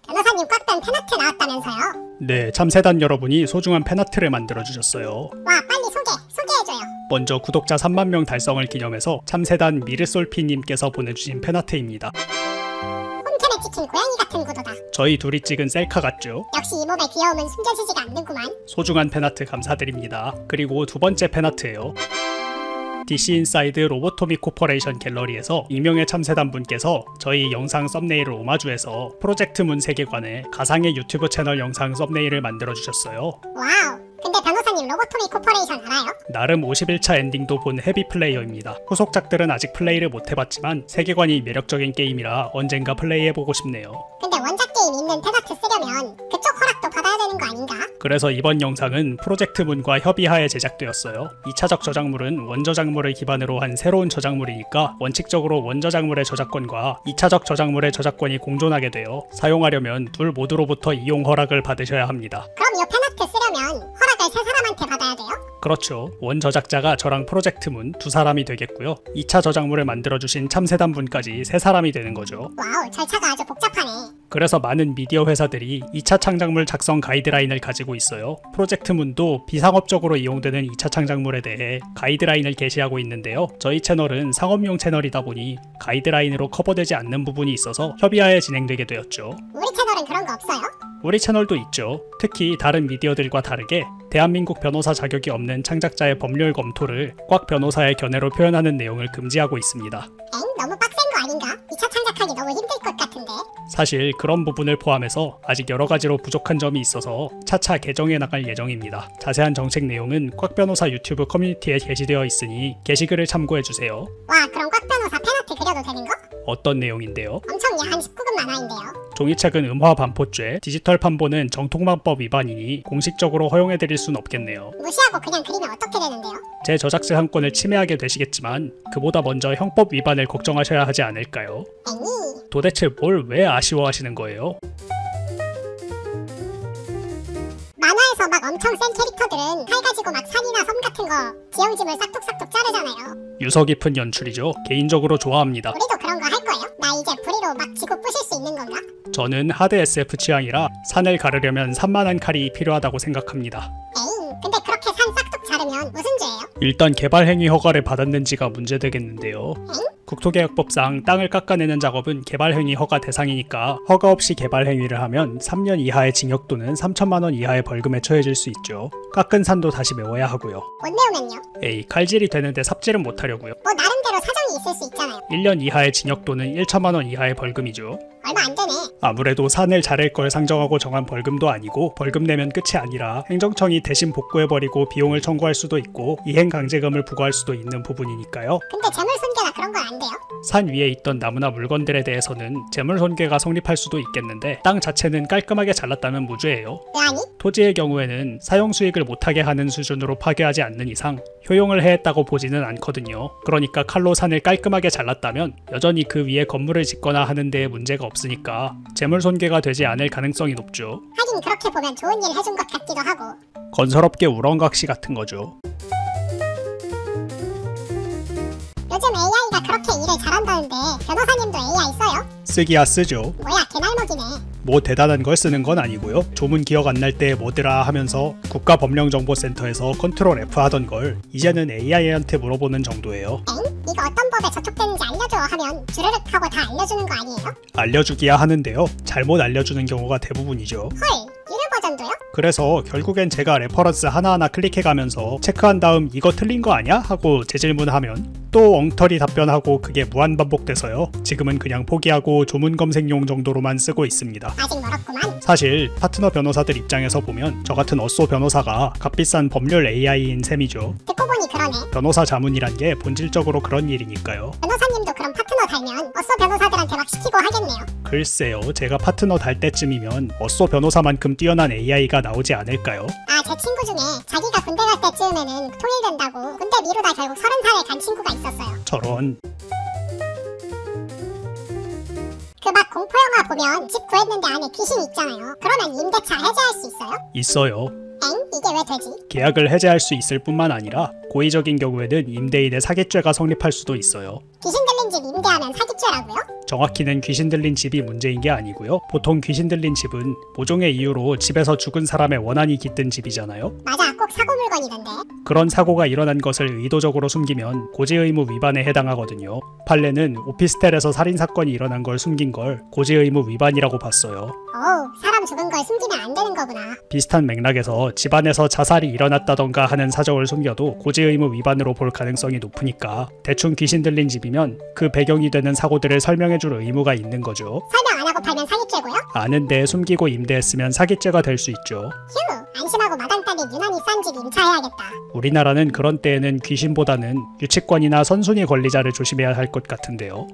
변호사님 꽉 뺀 팬아트 나왔다면서요? 네, 참새단 여러분이 소중한 팬아트를 만들어주셨어요. 와, 빨리 소개해줘요. 먼저 구독자 3만 명 달성을 기념해서 참새단 미르솔피님께서 보내주신 팬아트입니다. 홈캠에 찍힌 고양이 같은 구도다. 저희 둘이 찍은 셀카 같죠? 역시 이 몸의 귀여움은 숨겨지지가 않는구만. 소중한 팬아트 감사드립니다. 그리고 두 번째 팬아트예요. DC 인사이드 로보토미 코퍼레이션 갤러리에서 익명의 참새단 분께서 저희 영상 썸네일을 오마주해서 프로젝트 문 세계관에 가상의 유튜브 채널 영상 썸네일을 만들어주셨어요. 와우. 근데 변호사님 로보토미 코퍼레이션 알아요? 나름 51차 엔딩도 본 헤비 플레이어입니다. 후속작들은 아직 플레이를 못해봤지만 세계관이 매력적인 게임이라 언젠가 플레이해보고 싶네요. 근데 원작 게임 있는 팬아트 쓰려면 그쪽 허락도 받아야 되는 거 아닌가? 그래서 이번 영상은 프로젝트 문과 협의하에 제작되었어요. 2차적 저작물은 원저작물을 기반으로 한 새로운 저작물이니까 원칙적으로 원저작물의 저작권과 2차적 저작물의 저작권이 공존하게 되어 사용하려면 둘 모두로부터 이용 허락을 받으셔야 합니다. 그럼 이 팬아트 쓰려면 허락을 세 사람한테 받아야 돼요? 그렇죠. 원 저작자가 저랑 프로젝트 문 두 사람이 되겠고요. 2차 저작물을 만들어주신 참새단 분까지 세 사람이 되는 거죠. 와우, 절차가 아주 복잡하네. 그래서 많은 미디어 회사들이 2차 창작물 작성 가이드라인을 가지고 있어요. 프로젝트 문도 비상업적으로 이용되는 2차 창작물에 대해 가이드라인을 게시하고 있는데요. 저희 채널은 상업용 채널이다 보니 가이드라인으로 커버되지 않는 부분이 있어서 협의하에 진행되게 되었죠. 우리 채널은 그런 거 없어요? 우리 채널도 있죠. 특히 다른 미디어들과 다르게 대한민국 변호사 자격이 없는 창작자의 법률 검토를 꽉 변호사의 견해로 표현하는 내용을 금지하고 있습니다. 엥? 너무 빡센 거 아닌가? 2차 창작하기 너무 힘들 것 같은데? 사실 그런 부분을 포함해서 아직 여러 가지로 부족한 점이 있어서 차차 개정해 나갈 예정입니다. 자세한 정책 내용은 꽉 변호사 유튜브 커뮤니티에 게시되어 있으니 게시글을 참고해주세요. 와, 그럼 꽉 변호사 팬아트 그려도 되는 거? 어떤 내용인데요? 엄청 야한 19금 만화인데요. 종이책은 음화 반포죄, 디지털 판본은 정통방법 위반이니 공식적으로 허용해드릴 순 없겠네요. 무시하고 그냥 그리면 어떻게 되는데요? 제 저작재산권을 침해하게 되시겠지만 그보다 먼저 형법 위반을 걱정하셔야 하지 않을까요? 엥이. 도대체 뭘 왜 아쉬워하시는 거예요? 만화에서 막 엄청 센 캐릭터들은 칼 가지고 막 산이나 섬 같은 거 지형지물 싹둑싹둑 자르잖아요. 유서 깊은 연출이죠. 개인적으로 좋아합니다. 우리도 그런 거 할 거예요? 나 이제 부리로 막 지구 부실 수 있는 건가? 저는 하드 SF 취향이라 산을 가르려면 산만한 칼이 필요하다고 생각합니다. 에잉, 근데 그렇게 산 싹둑 자르면 무슨 죄예요? 일단 개발행위 허가를 받았는지가 문제되겠는데요. 엥? 국토개혁법상 땅을 깎아내는 작업은 개발행위 허가 대상이니까 허가 없이 개발행위를 하면 3년 이하의 징역 또는 3천만 원 이하의 벌금에 처해질 수 있죠. 깎은 산도 다시 메워야 하고요. 못 내우면요? 에이, 칼질이 되는데 삽질은 못하려고요. 뭐 나름대로 사정이 있을 수 있잖아요. 1년 이하의 징역 또는 1천만 원 이하의 벌금이죠. 얼마 안 되네. 아무래도 산을 자를 걸 상정하고 정한 벌금도 아니고 벌금 내면 끝이 아니라 행정청이 대신 복구해버리고 비용을 청구할 수도 있고 이행강제금을 부과할 수도 있는 부분이니까요. 근데 재물손괴나 그런 건 안 돼요? 산 위에 있던 나무나 물건들에 대해서는 재물손괴가 성립할 수도 있겠는데 땅 자체는 깔끔하게 잘랐다면 무죄예요. 아니? 토지의 경우에는 사용수익을 못하게 하는 수준으로 파괴하지 않는 이상 효용을 해했다고 보지는 않거든요. 그러니까 칼로 산을 깔끔하게 잘랐다면 여전히 그 위에 건물을 짓거나 하는 데에 문제가 없으니까 재물손괴가 되지 않을 가능성이 높죠. 하긴 그렇게 보면 좋은 일 해준 것 같기도 하고. 건설업계 우렁각시 같은 거죠. 요즘 AI가 그렇게 일을 잘한다는데 변호사님도 AI 써요? 쓰기야 쓰죠. 뭐야, 개날먹이네. 뭐 대단한 걸 쓰는 건 아니고요. 조문 기억 안 날 때 뭐더라 하면서 국가법령정보센터에서 컨트롤 F 하던 걸 이제는 AI한테 물어보는 정도예요. 엥? 이거 어떤 법에 저촉되는지 알려줘 하면 주르륵 하고 다 알려주는 거 아니에요? 알려주기야 하는데요. 잘못 알려주는 경우가 대부분이죠. 헐, 유료 버전도요? 그래서 결국엔 제가 레퍼런스 하나하나 클릭해가면서 체크한 다음 이거 틀린 거 아냐? 하고 재질문하면 또 엉터리 답변하고 그게 무한반복돼서요. 지금은 그냥 포기하고 조문 검색용 정도로만 쓰고 있습니다. 아직 멀었구만. 사실 파트너 변호사들 입장에서 보면 저 같은 어쏘 변호사가 값비싼 법률 AI인 셈이죠. 듣고 보니 그러네. 변호사 자문이란 게 본질적으로 그런 일이니까요. 변호사님은 변호사님도 그런 파트너 달면 어쏘 변호사들한테 막 시키고 하겠네요. 글쎄요, 제가 파트너 달 때쯤이면 어쏘 변호사만큼 뛰어난 AI가 나오지 않을까요? 제 친구 중에 자기가 군대 갈 때쯤에는 통일된다고 군대 미루다 결국 30살에 간 친구가 있었어요. 저런. 그 막 공포영화 보면 집 구했는데 안에 귀신 있잖아요. 그러면 임대차 해제할 수 있어요? 있어요. 이게 왜 되지? 계약을 해제할 수 있을 뿐만 아니라 고의적인 경우에는 임대인의 사기죄가 성립할 수도 있어요. 귀신 들린 집 임대하면 사기죄라고요? 정확히는 귀신 들린 집이 문제인 게 아니고요. 보통 귀신 들린 집은 모종의 이유로 집에서 죽은 사람의 원한이 깃든 집이잖아요. 맞아, 꼭 사고 물건이던데. 그런 사고가 일어난 것을 의도적으로 숨기면 고지의무 위반에 해당하거든요. 판례는 오피스텔에서 살인사건이 일어난 걸 숨긴 걸 고지의무 위반이라고 봤어요. 사람 죽은 걸 숨기면 안 되는 거구나. 비슷한 맥락에서 집안에서 자살이 일어났다던가 하는 사정을 숨겨도 고지의무 위반으로 볼 가능성이 높으니까 대충 귀신 들린 집이면 그 배경이 되는 사고들을 설명해줄 의무가 있는 거죠. 설명 안 하고 팔면 사기죄고요? 아는데 숨기고 임대했으면 사기죄가 될 수 있죠. 휴, 안심하고 마당딸이 유난히 싼 집 임차해야겠다. 우리나라는 그런 때에는 귀신보다는 유치권이나 선순위 권리자를 조심해야 할 것 같은데요.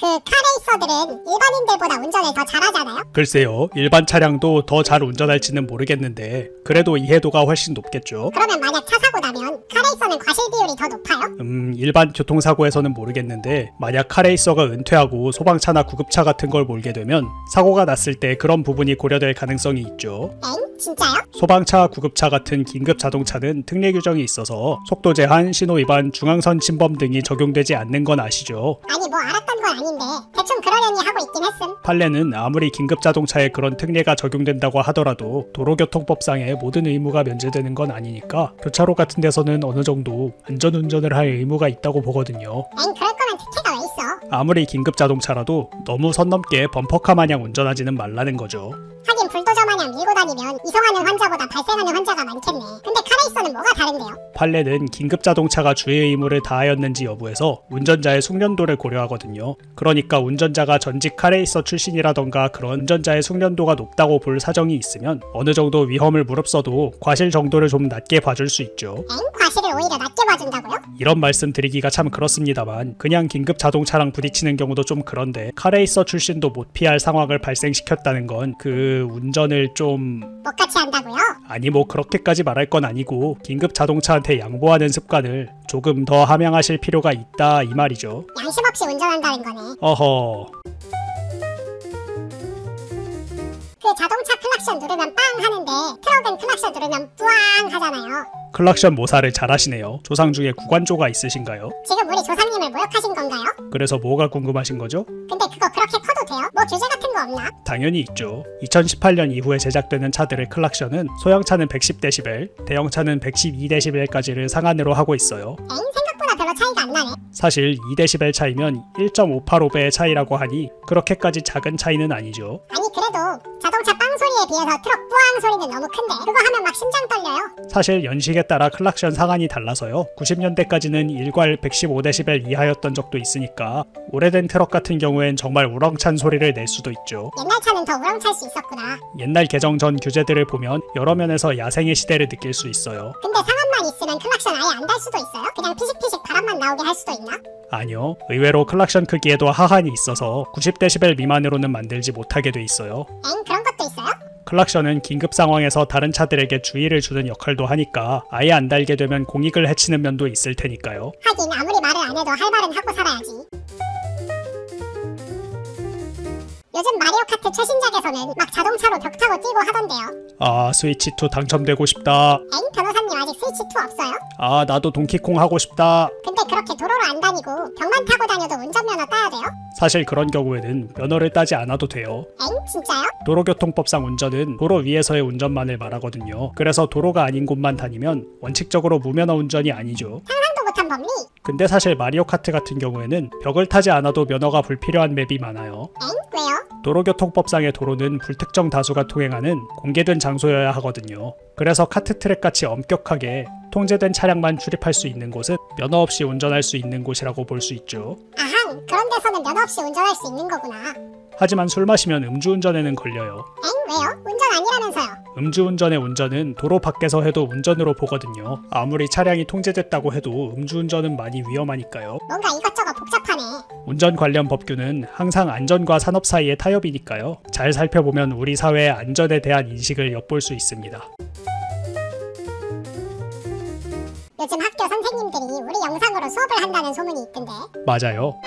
그 카레이서들은 일반인들보다 운전을 더 잘하잖아요? 글쎄요, 일반 차량도 더 잘 운전할지는 모르겠는데 그래도 이해도가 훨씬 높겠죠. 그러면 만약 차 사고 나면 카레이서는 과실 비율이 더 높아요? 일반 교통사고에서는 모르겠는데 만약 카레이서가 은퇴하고 소방차나 구급차 같은 걸 몰게 되면 사고가 났을 때 그런 부분이 고려될 가능성이 있죠. 진짜요? 소방차, 구급차 같은 긴급 자동차는 특례 규정이 있어서 속도 제한, 신호 위반, 중앙선 침범 등이 적용되지 않는 건 아시죠? 아니 뭐 알았던 건 아닌데 대충 그러려니 하고 있긴 했음. 판례는 아무리 긴급 자동차에 그런 특례가 적용된다고 하더라도 도로교통법상의 모든 의무가 면제되는 건 아니니까 교차로 같은 데서는 어느 정도 안전운전을 할 의무가 있다고 보거든요. 그럴 거면 특혜가 왜 있어? 아무리 긴급 자동차라도 너무 선 넘게 범퍼카 마냥 운전하지는 말라는 거죠. 하긴 불도저 마냥 밀고 다니면 이송하는 환자보다 발생하는 환자가 많겠네. 근데 카레이서는 뭐가 다른데요? 판례는 긴급 자동차가 주의 의무를 다하였는지 여부에서 운전자의 숙련도를 고려하거든요. 그러니까 운전자가 전직 카레이서 출신이라던가 그런 운전자의 숙련도가 높다고 볼 사정이 있으면 어느 정도 위험을 무릅써도 과실 정도를 좀 낮게 봐줄 수 있죠. 과실을 오히려 낮게 봐준다고요? 이런 말씀 드리기가 참 그렇습니다만 그냥 긴급 자동차랑 부딪히는 경우도 좀 그런데 카레이서 출신도 못 피할 상황을 발생시켰다는 건 그 운전을 좀 못같이 한다고요? 아니 뭐 그렇게까지 말할 건 아니고 긴급 자동차한테 양보하는 습관을 조금 더 함양하실 필요가 있다 이 말이죠. 양심 없이 운전한다는 거네. 어허. 그 자동차 클락션 누르면 빵 하는데 트럭은 클락션 누르면 뿌앙 하잖아요. 클락션 모사를 잘하시네요. 조상 중에 구관조가 있으신가요? 지금 우리 조상님을 모욕하신 건가요? 그래서 뭐가 궁금하신 거죠? 근데 그거 그렇게 커도 돼요? 뭐 규제 같은 거 없나? 당연히 있죠. 2018년 이후에 제작되는 차들의 클락션은 소형차는 110dB, 대형차는 112dB까지를 상한으로 하고 있어요. 생각보다 별로 차이가 안 나네. 사실 2dB 차이면 1.585배의 차이라고 하니 그렇게까지 작은 차이는 아니죠. 아니 그래도 자동차 빵 소리에 비해서 트럭 뿌앙 소리는 너무 큰데 그거 하면 막 심장 떨려요. 사실 연식에 따라 클락션 상한이 달라서요. 90년대까지는 일괄 115dB 이하였던 적도 있으니까 오래된 트럭 같은 경우엔 정말 우렁찬 소리를 낼 수도 있죠. 옛날 차는 더 우렁찰 수 있었구나. 옛날 개정 전 규제들을 보면 여러 면에서 야생의 시대를 느낄 수 있어요. 근데 상한만 있으면 클락션 아예 안 달 수도 있어요? 그냥 피식피식 바람만 나오게 할 수도 있나? 아니요. 의외로 클락션 크기에도 하한이 있어서 90dB 미만으로는 만들지 못하게 돼 있어요. 그런 것도 있어요? 클락션은 긴급 상황에서 다른 차들에게 주의를 주는 역할도 하니까 아예 안 달게 되면 공익을 해치는 면도 있을 테니까요. 하긴 아무리 말을 안 해도 할 말은 하고 살아야지. 요즘 마리오카트 최신작에서는 막 자동차로 벽 타고 뛰고 하던데요. 아, 스위치2 당첨되고 싶다. 변호사님 아직 스위치2 없어요? 아, 나도 동키콩 하고 싶다. 근데 그렇게 도로로 안 다니고 벽만 타고 다녀도 운전면허 따야 돼요? 사실 그런 경우에는 면허를 따지 않아도 돼요. 진짜요? 도로교통법상 운전은 도로 위에서의 운전만을 말하거든요. 그래서 도로가 아닌 곳만 다니면 원칙적으로 무면허 운전이 아니죠. 상상도 못한 법리? 근데 사실 마리오 카트 같은 경우에는 벽을 타지 않아도 면허가 불필요한 맵이 많아요. 왜요? 도로교통법상의 도로는 불특정 다수가 통행하는 공개된 장소여야 하거든요. 그래서 카트트랙 같이 엄격하게 통제된 차량만 출입할 수 있는 곳은 면허 없이 운전할 수 있는 곳이라고 볼 수 있죠. 아항, 그런 데서는 면허 없이 운전할 수 있는 거구나. 하지만 술 마시면 음주운전에는 걸려요. 왜요? 운전 아니라면서요? 음주운전의 운전은 도로 밖에서 해도 운전으로 보거든요. 아무리 차량이 통제됐다고 해도 음주운전은 많이 위험하니까요. 뭔가 이것저것 복잡하네. 운전 관련 법규는 항상 안전과 산업 사이의 타협이니까요. 잘 살펴보면 우리 사회의 안전에 대한 인식을 엿볼 수 있습니다. 요즘 학교 선생님들이 우리 영상으로 수업을 한다는 소문이 있던데. 맞아요.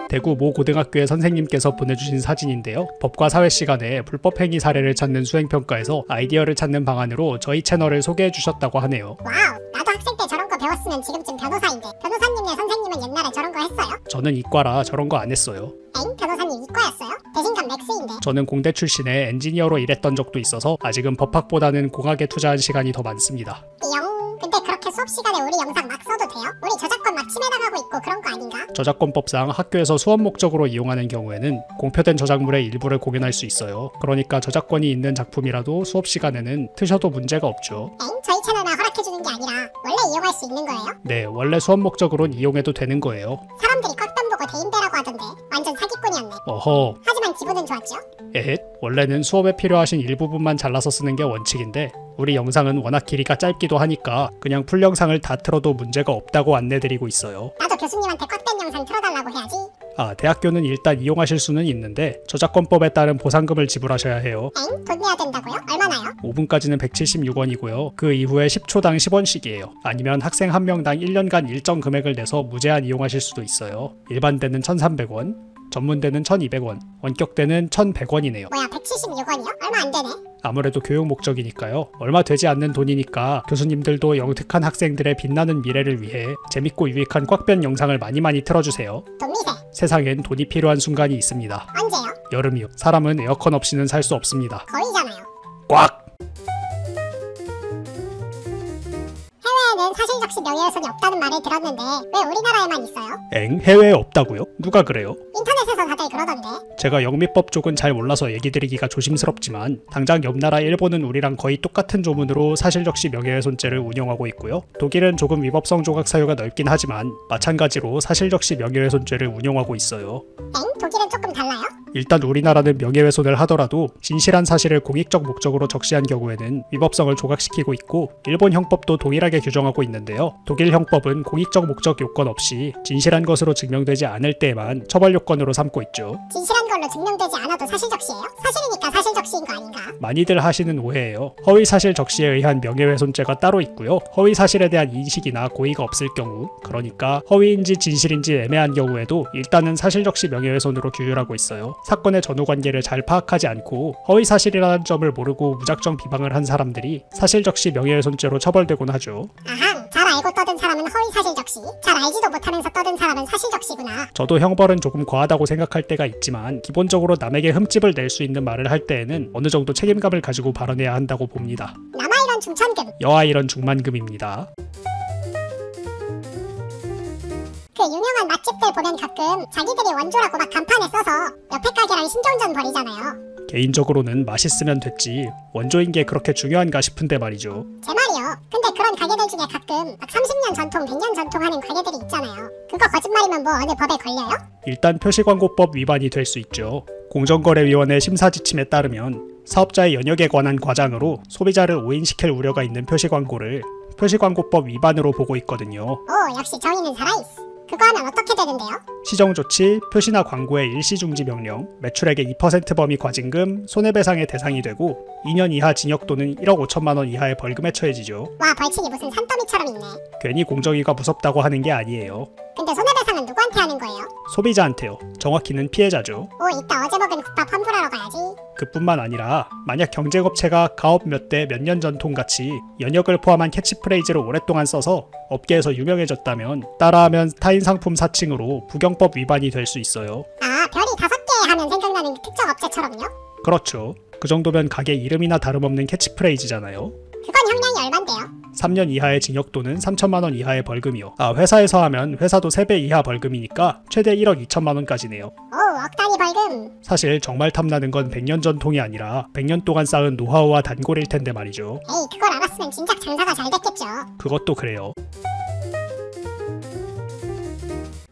대구 모 고등학교의 선생님께서 보내주신 사진인데요. 법과 사회 시간에 불법행위 사례를 찾는 수행평가에서 아이디어를 찾는 방안으로 저희 채널을 소개해 주셨다고 하네요. 와우, 나도 학생 때 저런 거 배웠으면 지금쯤 변호사인데. 변호사님네 선생님은 옛날에 저런 거 했어요? 저는 이과라 저런 거 안 했어요. 엥? 변호사님 이과였어요? 배신감 맥스인데. 저는 공대 출신에 엔지니어로 일했던 적도 있어서 아직은 법학보다는 공학에 투자한 시간이 더 많습니다. 영. 근데 그렇게 수업 시간에 우리 영상 막 써도 돼요? 우리 저작권 막 침해당하고 있고 그런 거 아닌가? 저작권법상 학교에서 수업 목적으로 이용하는 경우에는 공표된 저작물의 일부를 공연할 수 있어요. 그러니까 저작권이 있는 작품이라도 수업 시간에는 트셔도 문제가 없죠. 엥? 저희 채널만 허락해주는 게 아니라 원래 이용할 수 있는 거예요? 네, 원래 수업 목적으론 이용해도 되는 거예요. 사람들이 꽉담 보고 대인배라고 하던데 완전 사기꾼이었네. 어허. 하지만 기분은 좋았죠? 에헷, 원래는 수업에 필요하신 일부분만 잘라서 쓰는 게 원칙인데 우리 영상은 워낙 길이가 짧기도 하니까 그냥 풀 영상을 다 틀어도 문제가 없다고 안내드리고 있어요. 나도 교수님한테 꽉된 영상 틀어달라고 해야지. 대학교는 일단 이용하실 수는 있는데 저작권법에 따른 보상금을 지불하셔야 해요. 엥? 돈 내야 된다고요? 얼마나요? 5분까지는 176원이고요. 그 이후에 10초당 10원씩이에요. 아니면 학생 한 명당 1년간 일정 금액을 내서 무제한 이용하실 수도 있어요. 일반대는 1,300원, 전문대는 1,200원, 원격대는 1,100원이네요. 뭐야 176원이요? 얼마 안 되네. 아무래도 교육 목적이니까요. 얼마 되지 않는 돈이니까 교수님들도 영특한 학생들의 빛나는 미래를 위해 재밌고 유익한 꽉변 영상을 많이 틀어주세요. 돈미세. 세상엔 돈이 필요한 순간이 있습니다. 언제요? 여름이요. 사람은 에어컨 없이는 살 수 없습니다. 거의잖아요. 꽉! 해외에는 사실적시 명예훼손이 없다는 말을 들었는데 왜 우리나라에만 있어요? 엥? 해외에 없다고요? 누가 그래요? 인터넷에서 다들 그러던데. 제가 영미법 쪽은 잘 몰라서 얘기 드리기가 조심스럽지만 당장 옆 나라 일본은 우리랑 거의 똑같은 조문으로 사실적시 명예훼손죄를 운영하고 있고요. 독일은 조금 위법성 조각 사유가 넓긴 하지만 마찬가지로 사실적시 명예훼손죄를 운영하고 있어요. 엥? 독일은 조금 달라요? 일단 우리나라는 명예훼손을 하더라도 진실한 사실을 공익적 목적으로 적시한 경우에는 위법성을 조각시키고 있고 일본 형법도 동일하게 규정하고 있는데요. 독일 형법은 공익적 목적 요건 없이 진실한 것으로 증명되지 않을 때에만 처벌 요건으로 삼고 있죠. 진실한 걸로 증명되지 않아도 사실적시예요? 사실이니까 사실적시인 거 아닌가? 많이들 하시는 오해예요. 허위사실 적시에 의한 명예훼손죄가 따로 있고요. 허위사실에 대한 인식이나 고의가 없을 경우, 그러니까 허위인지 진실인지 애매한 경우에도 일단은 사실적시 명예훼손으로 규율하고 있어요. 사건의 전후관계를 잘 파악하지 않고 허위사실이라는 점을 모르고 무작정 비방을 한 사람들이 사실적시 명예훼손죄로 처벌되곤 하죠. 아항, 잘 알고 떠든 사람은 허위사실적시, 잘 알지도 못하면서 떠든 사람은 사실적시구나. 저도 형벌은 조금 과하다고 생각할 때가 있지만 기본적으로 남에게 흠집을 낼 수 있는 말을 할 때에는 어느 정도 책임감을 가지고 발언해야 한다고 봅니다. 남아 이런 중천금, 여아 이런 중만금입니다. 그 유명한 맛집들 보면 가끔 자기들이 원조라고 막 간판에 써서 옆에 가게랑 신경전 벌이잖아요. 개인적으로는 맛있으면 됐지 원조인 게 그렇게 중요한가 싶은데 말이죠. 제 말이요. 근데 그런 가게들 중에 가끔 막 30년 전통, 100년 전통 하는 가게들이 있잖아요. 그거 거짓말이면 뭐 어느 법에 걸려요? 일단 표시광고법 위반이 될 수 있죠. 공정거래위원회 심사지침에 따르면 사업자의 연역에 관한 과장으로 소비자를 오인시킬 우려가 있는 표시광고를 표시광고법 위반으로 보고 있거든요. 오, 역시 정의는 살아있어. 그거 하면 어떻게 되는데요? 시정조치, 표시나 광고의 일시중지 명령, 매출액의 2% 범위 과징금, 손해배상의 대상이 되고 2년 이하 징역 또는 1억 5천만 원 이하의 벌금에 처해지죠. 와, 벌칙이 무슨 산더미처럼 있네. 괜히 공정위가 무섭다고 하는 게 아니에요. 근데 손해배상은 누구한테 하는 거예요? 소비자한테요. 정확히는 피해자죠. 오, 이따 어제 먹은 국밥 환불하러 가야지. 그뿐만 아니라 만약 경쟁업체가 가업 몇 대 몇 년 전통같이 연역을 포함한 캐치프레이즈를 오랫동안 써서 업계에서 유명해졌다면 따라하면 타인 상품 사칭으로 부경법 위반이 될 수 있어요. 아, 별이 5개 하면 생각나는 특정 업체처럼요? 그렇죠. 그 정도면 가게 이름이나 다름없는 캐치프레이즈잖아요. 그건 형량이 얼만데요? 3년 이하의 징역 또는 3천만 원 이하의 벌금이요. 회사에서 하면 회사도 3배 이하 벌금이니까 최대 1억 2천만 원까지네요. 오, 억 단위 벌금. 사실 정말 탐나는 건 100년 전통이 아니라 100년 동안 쌓은 노하우와 단골일 텐데 말이죠. 에이, 그걸 알았으면 진작 장사가 잘 됐겠죠. 그것도 그래요.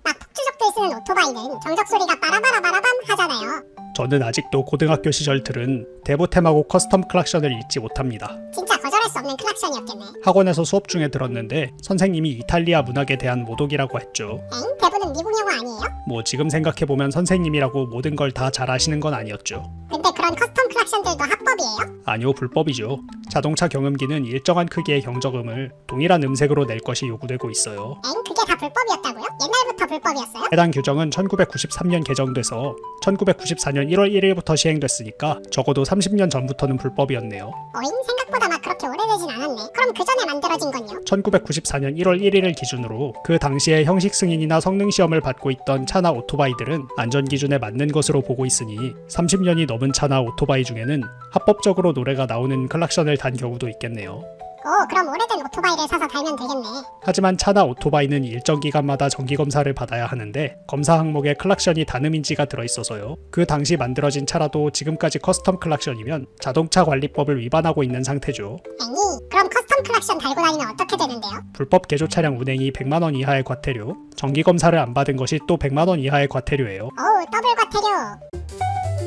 막 폭주족들 쓰는 오토바이는 정적 소리가 빠라바라바라밤 하잖아요. 저는 아직도 고등학교 시절 들은 대부 테마곡 커스텀 클락션을 잊지 못합니다. 진짜 거절할 수 없는 클락션이었겠네. 학원에서 수업 중에 들었는데 선생님이 이탈리아 문학에 대한 모독이라고 했죠. 엥? 대부는 미국 영화 아니에요? 뭐 지금 생각해보면 선생님이라고 모든 걸 다 잘 아시는 건 아니었죠. 근데 그런 커스텀 클락션들도 합법이에요? 아니요, 불법이죠. 자동차 경음기는 일정한 크기의 경적음을 동일한 음색으로 낼 것이 요구되고 있어요. 엥? 그게 다 불법이었다고요? 옛날부터 불법이었어요? 해당 규정은 1993년 개정돼서 1994년 1월 1일부터 시행됐으니까 적어도 30년 전부터는 불법이었네요. 어잉? 생각보다 막 그렇게 오래되진 않았네. 그럼 그 전에 만들어진 건요? 1994년 1월 1일을 기준으로 그 당시에 형식 승인이나 성능 시험을 받고 있던 차나 오토바이들은 안전 기준에 맞는 것으로 보고 있으니 30년이 넘은 차나 오토바이 중에는 합법적으로 노래가 나오는 클락션을 단 경우도 있겠네요. 오, 그럼 오래된 오토바이를 사서 달면 되겠네. 하지만 차나 오토바이는 일정 기간마다 정기검사를 받아야 하는데 검사 항목에 클락션이 단음인지가 들어있어서요. 그 당시 만들어진 차라도 지금까지 커스텀 클락션이면 자동차 관리법을 위반하고 있는 상태죠. 엥이? 그럼 커스텀 클락션 달고 다니면 어떻게 되는데요? 불법 개조 차량 운행이 100만원 이하의 과태료, 정기검사를 안 받은 것이 또 100만원 이하의 과태료예요. 어우, 더블 과태료.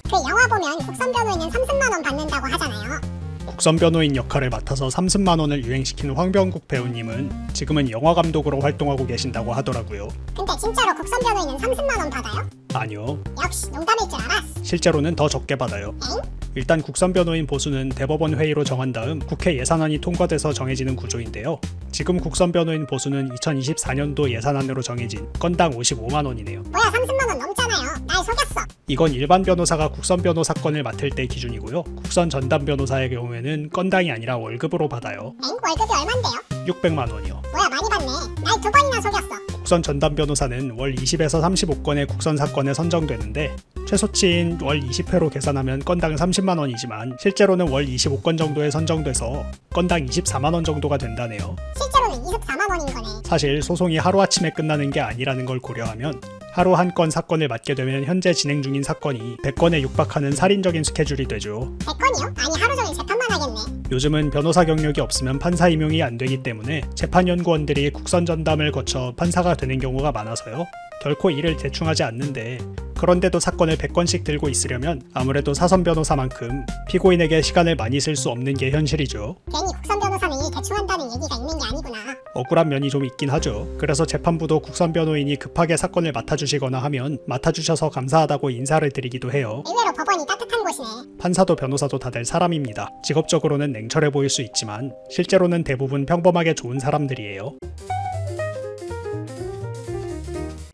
그 영화 보면 국선 변호인은 30만원 받는다고 하잖아요. 국선 변호인 역할을 맡아서 30만원을 유행시킨 황병국 배우님은 지금은 영화 감독으로 활동하고 계신다고 하더라고요. 근데 진짜로 국선 변호인은 30만원 받아요? 아니요. 역시 농담일 줄 알았어. 실제로는 더 적게 받아요. 엥? 일단 국선 변호인 보수는 대법원 회의로 정한 다음 국회 예산안이 통과돼서 정해지는 구조인데요. 지금 국선 변호인 보수는 2024년도 예산안으로 정해진 건당 55만원이네요. 뭐야, 30만원 넘잖아요. 날 속였어. 이건 일반 변호사가 국선 변호 사건을 맡을 때 기준이고요. 국선 전담 변호사의 경우에는 건당이 아니라 월급으로 받아요. 엥? 월급이 얼만데요? 600만원이요. 뭐야, 많이 받네. 날 2번이나 속였어. 국선 전담 변호사는 월 20에서 35건의 국선 사건에 선정되는데 최소치인 월 20회로 계산하면 건당 30만원이지만 실제로는 월 25건 정도에 선정돼서 건당 24만원 정도가 된다네요. 실제로는 24만원인 거네. 사실 소송이 하루아침에 끝나는 게 아니라는 걸 고려하면 하루 한 건 사건을 맡게 되면 현재 진행 중인 사건이 100건에 육박하는 살인적인 스케줄이 되죠. 100건이요? 아니, 하루 종일 재판만 하겠네. 요즘은 변호사 경력이 없으면 판사 임용이 안 되기 때문에 재판연구원들이 국선 전담을 거쳐 판사가 되는 경우가 많아서요. 결코 일을 대충 하지 않는데 그런데도 사건을 100건씩 들고 있으려면 아무래도 사선 변호사만큼 피고인에게 시간을 많이 쓸 수 없는 게 현실이죠. 괜히 국선 변호사는 일 대충 한다는 얘기가 있는 게 아니구나. 억울한 면이 좀 있긴 하죠. 그래서 재판부도 국선 변호인이 급하게 사건을 맡아주시거나 하면 맡아주셔서 감사하다고 인사를 드리기도 해요. 의외로 법원이 따뜻한 곳이네. 판사도 변호사도 다들 사람입니다. 직업적으로는 냉철해 보일 수 있지만 실제로는 대부분 평범하게 좋은 사람들이에요.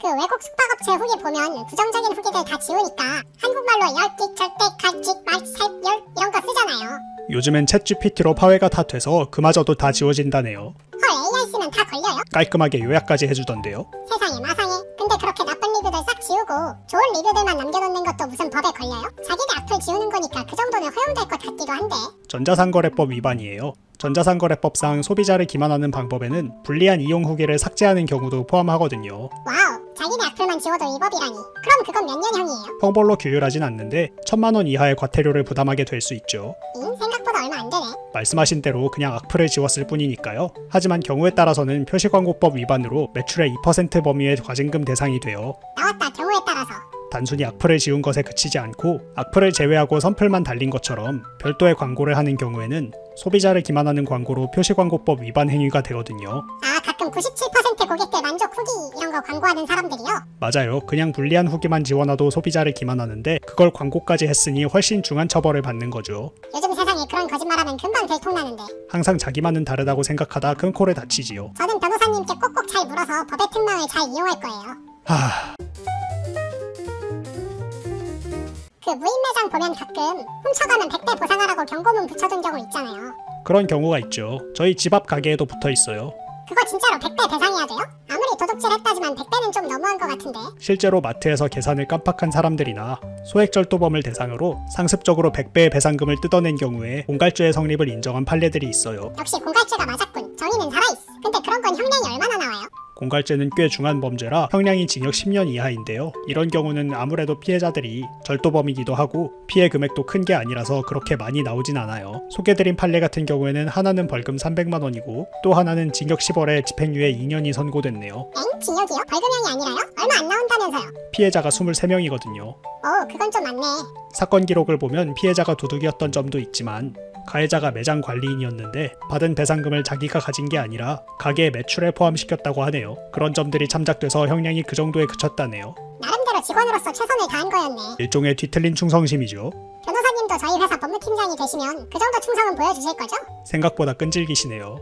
그 외국 숙박업체 후기 보면 부정적인 후기들 다 지우니까 한국말로 열기, 절대, 갈직, 말, 살, 열 이런 거 쓰잖아요. 요즘엔 챗 GPT로 파괴가 다 돼서 그마저도 다 지워진다네요. 헐, AI 쓰면 다 걸려요? 깔끔하게 요약까지 해주던데요. 세상에 마상에. 근데 그렇게 나쁜 리뷰들 싹 지우고 좋은 리뷰들만 남겨놓는 것도 무슨 법에 걸려요? 자기네 악플 지우는 거니까 그 정도는 허용될 것 같기도 한데. 전자상거래법 위반이에요. 전자상거래법상 소비자를 기만하는 방법에는 불리한 이용 후기를 삭제하는 경우도 포함하거든요. 와우, 자기네 악플만 지워도 위법이라니. 그럼 그건 몇 년형이에요? 형벌로 규율하진 않는데 1000만원 이하의 과태료를 부담하게 될 수 있죠. 생각보다 얼마 안 되네. 말씀하신 대로 그냥 악플을 지웠을 뿐이니까요. 하지만 경우에 따라서는 표시광고법 위반으로 매출의 2% 범위의 과징금 대상이 돼요. 나왔다, 경우에 따라서. 단순히 악플을 지운 것에 그치지 않고 악플을 제외하고 선플만 달린 것처럼 별도의 광고를 하는 경우에는 소비자를 기만하는 광고로 표시광고법 위반 행위가 되거든요. 아, 가끔 97% 고객들 만족 후기 이런 거 광고하는 사람들이요? 맞아요. 그냥 불리한 후기만 지원하도 소비자를 기만하는데 그걸 광고까지 했으니 훨씬 중한 처벌을 받는 거죠. 요즘 세상에 그런 거짓말하면 금방 들통나는데. 항상 자기만은 다르다고 생각하다 큰 콜에 다치지요. 저는 변호사님께 꼭꼭 잘 물어서 법의 특명을 잘 이용할 거예요. 그 무인 매장 보면 가끔 훔쳐가면 100배 보상하라고 경고문 붙여둔 경우 있잖아요. 그런 경우가 있죠. 저희 집 앞 가게에도 붙어 있어요. 그거 진짜로 100배 배상해야 돼요? 아무리 도둑질 했다지만 100배는 좀 너무한 것 같은데. 실제로 마트에서 계산을 깜빡한 사람들이나 소액절도범을 대상으로 상습적으로 100배의 배상금을 뜯어낸 경우에 공갈죄의 성립을 인정한 판례들이 있어요. 역시 공갈죄가 맞았군. 정의는 살아있어. 근데 그런 건 형량이 얼마나 나와요? 공갈죄는 꽤 중한 범죄라 형량이 징역 10년 이하인데요. 이런 경우는 아무래도 피해자들이 절도범이기도 하고 피해 금액도 큰 게 아니라서 그렇게 많이 나오진 않아요. 소개드린 판례 같은 경우에는 하나는 벌금 300만 원이고 또 하나는 징역 10월에 집행유예 2년이 선고됐네요. 엥? 징역이요? 벌금형이 아니라요? 얼마 안 나온다면서요? 피해자가 23명이거든요. 그건 좀 많네. 사건 기록을 보면 피해자가 도둑이었던 점도 있지만 가해자가 매장 관리인이었는데 받은 배상금을 자기가 가진 게 아니라 가게의 매출에 포함시켰다고 하네요. 그런 점들이 참작돼서 형량이 그 정도에 그쳤다네요. 나름대로 직원으로서 최선을 다한 거였네. 일종의 뒤틀린 충성심이죠. 변호사님도 저희 회사 법무팀장이 되시면 그 정도 충성은 보여주실 거죠? 생각보다 끈질기시네요.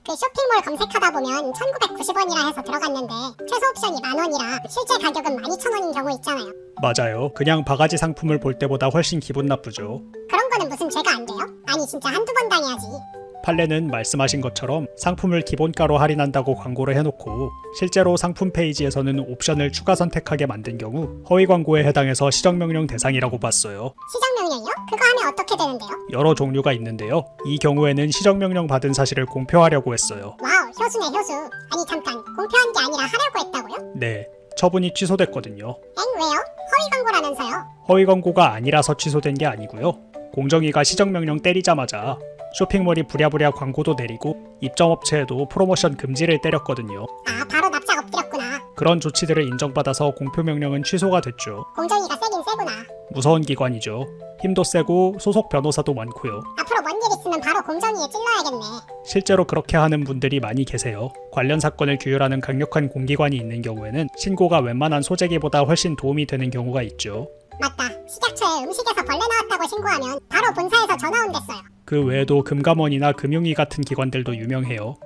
그 쇼핑몰 검색하다 보면 1990원이라 해서 들어갔는데 최소 옵션이 10,000원이라 실제 가격은 12,000원인 경우 있잖아요. 맞아요. 그냥 바가지 상품을 볼 때보다 훨씬 기분 나쁘죠. 그런 거는 무슨 죄가 안 돼요? 아니 진짜 한두 번 당해야지. 판례는 말씀하신 것처럼 상품을 기본가로 할인한다고 광고를 해놓고 실제로 상품 페이지에서는 옵션을 추가 선택하게 만든 경우 허위 광고에 해당해서 시정명령 대상이라고 봤어요. 시정명령이요? 그거 하면 어떻게 되는데요? 여러 종류가 있는데요. 이 경우에는 시정명령 받은 사실을 공표하려고 했어요. 와우, 효수네 효수. 아니 잠깐, 공표한 게 아니라 하려고 했다고요? 네, 처분이 취소됐거든요. 엥, 왜요? 허위 광고라면서요? 허위 광고가 아니라서 취소된 게 아니고요. 공정위가 시정명령 때리자마자 쇼핑몰이 부랴부랴 광고도 내리고 입점업체에도 프로모션 금지를 때렸거든요. 아, 바로 납작 엎드렸구나. 그런 조치들을 인정받아서 공표명령은 취소가 됐죠. 공정위가 세긴 세구나. 무서운 기관이죠. 힘도 세고 소속 변호사도 많고요. 앞으로 뭔 일 있으면 바로 공정위에 찔러야겠네. 실제로 그렇게 하는 분들이 많이 계세요. 관련 사건을 규율하는 강력한 공기관이 있는 경우에는 신고가 웬만한 소재기보다 훨씬 도움이 되는 경우가 있죠. 맞다. 식약처에 음식에서 벌레 나왔다고 신고하면 바로 본사에서 전화 온댔어요. 그 외에도 금감원이나 금융위 같은 기관들도 유명해요.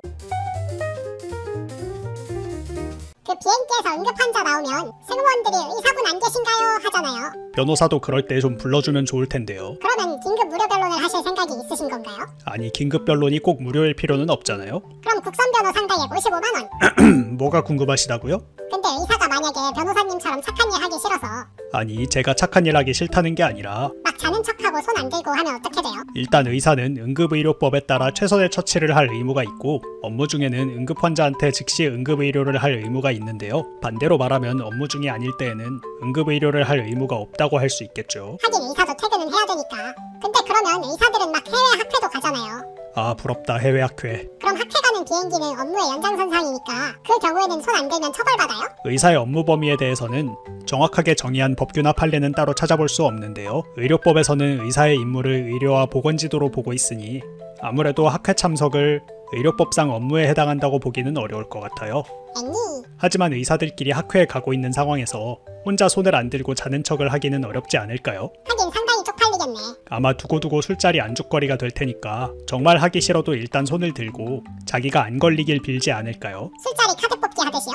그 비행기에서 응급환자 나오면 승무원들이 의사분 안 계신가요? 하잖아요. 변호사도 그럴 때 좀 불러주면 좋을 텐데요. 그러면 긴급 무료 변론을 하실 생각이 있으신 건가요? 아니, 긴급 변론이 꼭 무료일 필요는 없잖아요. 그럼 국선 변호 상대액 55만 원. 뭐가 궁금하시다고요? 근데 의사가 만약에 변호사님처럼 착한 일 하기 싫어서 아니, 제가 착한 일 하기 싫다는 게 아니라 막 자는 척하고 손 안 들고 하면 어떻게 돼요? 일단 의사는 응급의료법에 따라 최선의 처치를 할 의무가 있고 업무 중에는 응급 환자한테 즉시 응급의료를 할 의무가 있는데요. 반대로 말하면 업무 중이 아닐 때에는 응급의료를 할 의무가 없다고 할 수 있겠죠. 하긴 의사도 퇴근은 해야 되니까. 근데 그러면 의사들은 막 해외 학회도 가잖아요. 아, 부럽다. 해외 학회. 그럼 학회 가는 비행기는 업무의 연장선상이니까 그 경우에는 손 안 들면 처벌받아요? 의사의 업무 범위에 대해서는 정확하게 정의한 법규나 판례는 따로 찾아볼 수 없는데요. 의료법에서는 의사의 임무를 의료와 보건지도로 보고 있으니 아무래도 학회 참석을 의료법상 업무에 해당한다고 보기는 어려울 것 같아요. 앵니. 하지만 의사들끼리 학회에 가고 있는 상황에서 혼자 손을 안 들고 자는 척을 하기는 어렵지 않을까요? 하긴 상당히 쪽팔리겠네. 아마 두고두고 술자리 안주거리가 될 테니까 정말 하기 싫어도 일단 손을 들고 자기가 안 걸리길 빌지 않을까요? 술자리 카드 뽑기 하듯이요?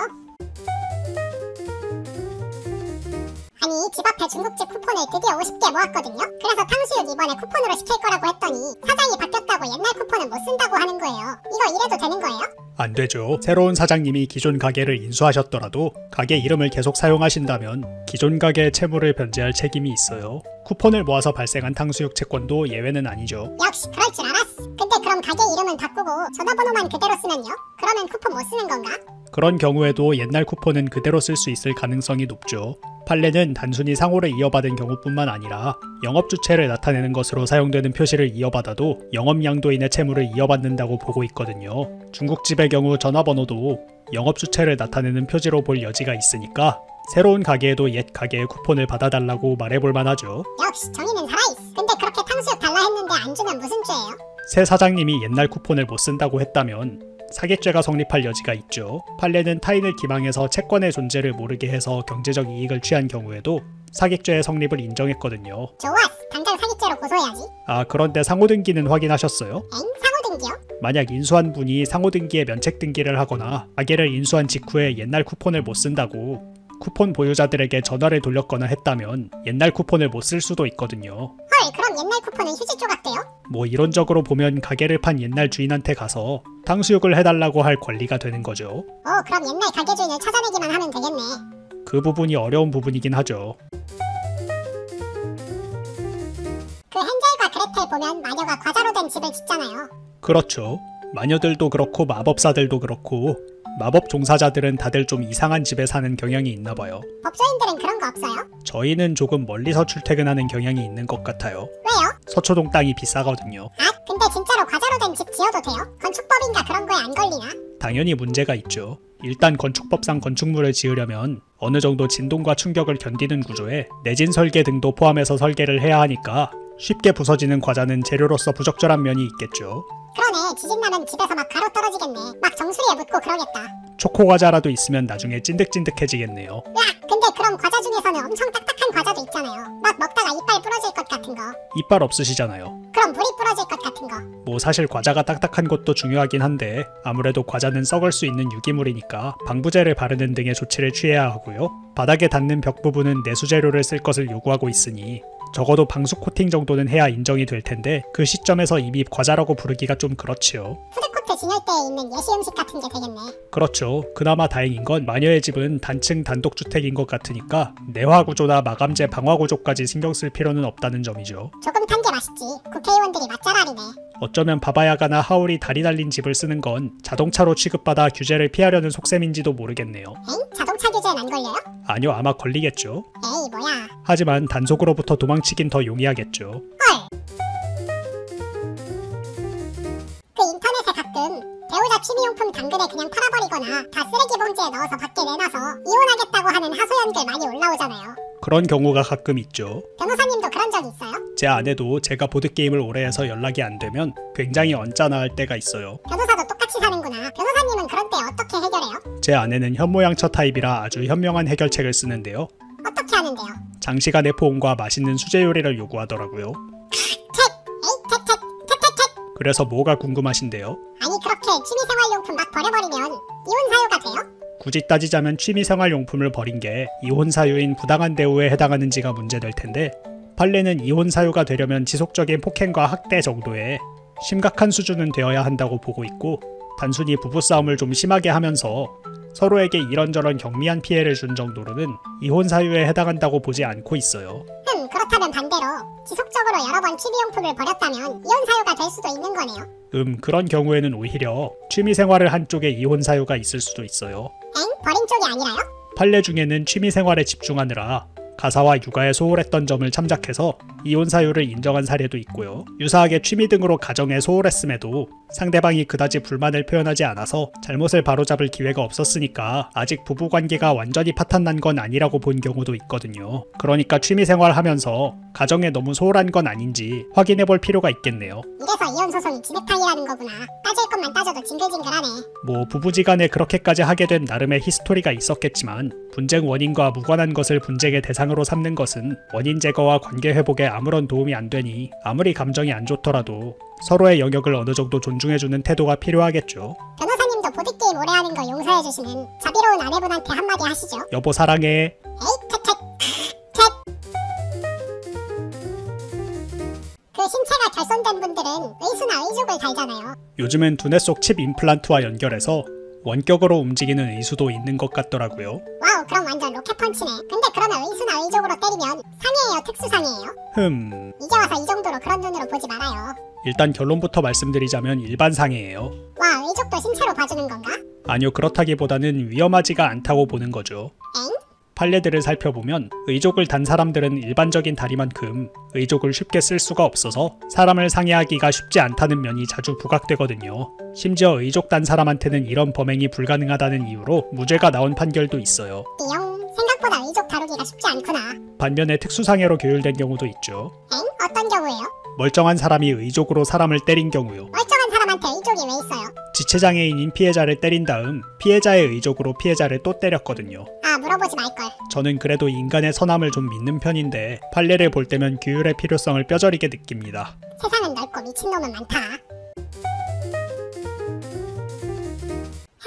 아니 집 앞에 중국집 쿠폰을 드디어 50개 모았거든요. 그래서 탕수육 이번에 쿠폰으로 시킬 거라고 했더니 사장이 바뀌었다고 옛날 쿠폰은 못 쓴다고 하는 거예요. 이거 이래도 되는 거예요? 안 되죠. 새로운 사장님이 기존 가게를 인수하셨더라도 가게 이름을 계속 사용하신다면 기존 가게의 채무를 변제할 책임이 있어요. 쿠폰을 모아서 발생한 탕수육 채권도 예외는 아니죠. 역시 그럴 줄 알았어. 근데 그럼 가게 이름은 바꾸고 전화번호만 그대로 쓰면요? 그러면 쿠폰 못 쓰는 건가? 그런 경우에도 옛날 쿠폰은 그대로 쓸 수 있을 가능성이 높죠. 판례는 단순히 상호를 이어받은 경우뿐만 아니라 영업주체를 나타내는 것으로 사용되는 표시를 이어받아도 영업양도인의 채무를 이어받는다고 보고 있거든요. 중국집의 경우 전화번호도 영업주체를 나타내는 표지로 볼 여지가 있으니까 새로운 가게에도 옛 가게의 쿠폰을 받아달라고 말해볼 만하죠. 역시 정의는 살아있어. 근데 그렇게 탕수육 달라 했는데 안 주면 무슨 죄예요? 새 사장님이 옛날 쿠폰을 못 쓴다고 했다면 사기죄가 성립할 여지가 있죠. 판례는 타인을 기망해서 채권의 존재를 모르게 해서 경제적 이익을 취한 경우에도 사기죄의 성립을 인정했거든요. 좋았어. 당장 사기죄로 고소해야지. 아, 그런데 상호등기는 확인하셨어요? 엥? 상호등기요? 만약 인수한 분이 상호등기에 면책등기를 하거나 가게를 인수한 직후에 옛날 쿠폰을 못 쓴다고 쿠폰 보유자들에게 전화를 돌렸거나 했다면 옛날 쿠폰을 못 쓸 수도 있거든요. 헐, 그럼 옛날 쿠폰은 휴지 조각 돼요? 뭐 이론적으로 보면 가게를 판 옛날 주인한테 가서 탕수육을 해달라고 할 권리가 되는 거죠. 그럼 옛날 가게 주인을 찾아내기만 하면 되겠네. 그 부분이 어려운 부분이긴 하죠. 그 헨젤과 그레텔 보면 마녀가 과자로 된 집을 짓잖아요. 그렇죠. 마녀들도 그렇고 마법사들도 그렇고 마법 종사자들은 다들 좀 이상한 집에 사는 경향이 있나 봐요. 법조인들은 그런 거 없어요? 저희는 조금 멀리서 출퇴근하는 경향이 있는 것 같아요. 왜요? 서초동 땅이 비싸거든요. 아, 근데 진짜로 과자로 된 집 지어도 돼요? 건축법인가 그런 거에 안 걸리나? 당연히 문제가 있죠. 일단 건축법상 건축물을 지으려면 어느 정도 진동과 충격을 견디는 구조에 내진 설계 등도 포함해서 설계를 해야 하니까 쉽게 부서지는 과자는 재료로서 부적절한 면이 있겠죠. 그러네, 지진나면 집에서 막 가루 떨어지겠네. 막 정수리에 묻고 그러겠다. 초코 과자라도 있으면 나중에 찐득찐득해지겠네요. 야, 근데 그럼 과자 중에서는 엄청 딱딱한 과자도 있잖아요. 막 먹다가 이빨 부러질 것 같은 거. 이빨 없으시잖아요. 그럼 물이 부러질 것 같은 거. 뭐 사실 과자가 딱딱한 것도 중요하긴 한데 아무래도 과자는 썩을 수 있는 유기물이니까 방부제를 바르는 등의 조치를 취해야 하고요. 바닥에 닿는 벽 부분은 내수재료를 쓸 것을 요구하고 있으니 적어도 방수 코팅 정도는 해야 인정이 될 텐데 그 시점에서 이미 과자라고 부르기가 좀 그렇지요. 푸드코트 진열대에 있는 예시 음식 같은 게 되겠네. 그렇죠. 그나마 다행인 건 마녀의 집은 단층 단독주택인 것 같으니까 내화구조나 마감재 방화구조까지 신경 쓸 필요는 없다는 점이죠. 조금 탄 게 맛있지. 국회의원들이 맛잘알이네. 어쩌면 바바야가나 하울이 다리 달린 집을 쓰는 건 자동차로 취급받아 규제를 피하려는 속셈인지도 모르겠네요. 엥? 자동차 규제엔 안 걸려요? 아니요, 아마 걸리겠죠. 에이 뭐야. 하지만 단속으로부터 도망치긴 더 용이하겠죠. 헐. 그 인터넷에 가끔 배우자 취미용품 당근에 그냥 팔아버리거나 다 쓰레기 봉지에 넣어서 밖에 내놔서 이혼하겠다고 하는 하소연글 많이 올라오잖아요. 그런 경우가 가끔 있죠. 변호사님도 그런 적 있어요? 제 아내도 제가 보드게임을 오래 해서 연락이 안 되면 굉장히 언짢아할 때가 있어요. 변호사도 똑같이 사는구나. 변호사님은 그런 때 어떻게 해결해요? 제 아내는 현모양처 타입이라 아주 현명한 해결책을 쓰는데요. 어떻게 하는데요? 장시간의 포옹과 맛있는 수제 요리를 요구하더라고요. 그래서 뭐가 궁금하신데요? 아니 그렇게 취미생활용품 막 버려버리면 이혼 사유가 돼요? 굳이 따지자면 취미생활용품을 버린 게 이혼 사유인 부당한 대우에 해당하는지가 문제될 텐데 판례는 이혼 사유가 되려면 지속적인 폭행과 학대 정도의 심각한 수준은 되어야 한다고 보고 있고 단순히 부부싸움을 좀 심하게 하면서 서로에게 이런저런 경미한 피해를 준 정도로는 이혼 사유에 해당한다고 보지 않고 있어요. 그렇다면 반대로 지속적으로 여러 번 취미용품을 버렸다면 이혼 사유가 될 수도 있는 거네요. 그런 경우에는 오히려 취미생활을 한 쪽에 이혼 사유가 있을 수도 있어요. 엥? 버린 쪽이 아니라요? 판례 중에는 취미생활에 집중하느라 가사와 육아에 소홀했던 점을 참작해서 이혼 사유를 인정한 사례도 있고요. 유사하게 취미 등으로 가정에 소홀했음에도 상대방이 그다지 불만을 표현하지 않아서 잘못을 바로잡을 기회가 없었으니까 아직 부부관계가 완전히 파탄난 건 아니라고 본 경우도 있거든요. 그러니까 취미생활 하면서 가정에 너무 소홀한 건 아닌지 확인해볼 필요가 있겠네요. 이래서 이혼 소송이 진흙탕이라는 거구나. 따질 것만 따져도 징글징글하네. 뭐 부부지간에 그렇게까지 하게 된 나름의 히스토리가 있었겠지만 분쟁 원인과 무관한 것을 분쟁의 대상으로 삼는 것은 원인 제거와 관계 회복에 아무런 도움이 안 되니 아무리 감정이 안 좋더라도 서로의 영역을 어느 정도 존중해주는 태도가 필요하겠죠. 변호사님도 보드게임 오래 하는 거 용서해주시는 자비로운 아내분한테 한마디 하시죠. 여보 사랑해. 에이 그 신체가 결손된 분들은 의수나 의족을 달잖아요. 요즘엔 두뇌 속 칩 임플란트와 연결해서 원격으로 움직이는 의수도 있는 것 같더라고요. 와우, 그럼 완전 로켓펀치네. 근데 그러면 의수나 의족으로 때리면 상해예요, 특수상해예요? 이제 와서 이 정도로 그런 눈으로 보지 말아요. 일단 결론부터 말씀드리자면 일반 상해예요. 와, 의족도 신체로 봐주는 건가? 아니요, 그렇다기보다는 위험하지가 않다고 보는 거죠. 엥? 판례들을 살펴보면 의족을 단 사람들은 일반적인 다리만큼 의족을 쉽게 쓸 수가 없어서 사람을 상해하기가 쉽지 않다는 면이 자주 부각되거든요. 심지어 의족 단 사람한테는 이런 범행이 불가능하다는 이유로 무죄가 나온 판결도 있어요. 띠용, 생각보다 의족 다루기가 쉽지 않구나. 반면에 특수상해로 규율된 경우도 있죠. 엥? 어떤 경우예요? 멀쩡한 사람이 의족으로 사람을 때린 경우요. 멀쩡한 사람한테 의족이 왜 있어요? 지체장애인인 피해자를 때린 다음 피해자의 의족으로 피해자를 또 때렸거든요. 아, 물어보지 말걸. 저는 그래도 인간의 선함을 좀 믿는 편인데 판례를 볼 때면 규율의 필요성을 뼈저리게 느낍니다. 세상은 넓고 미친놈은 많다.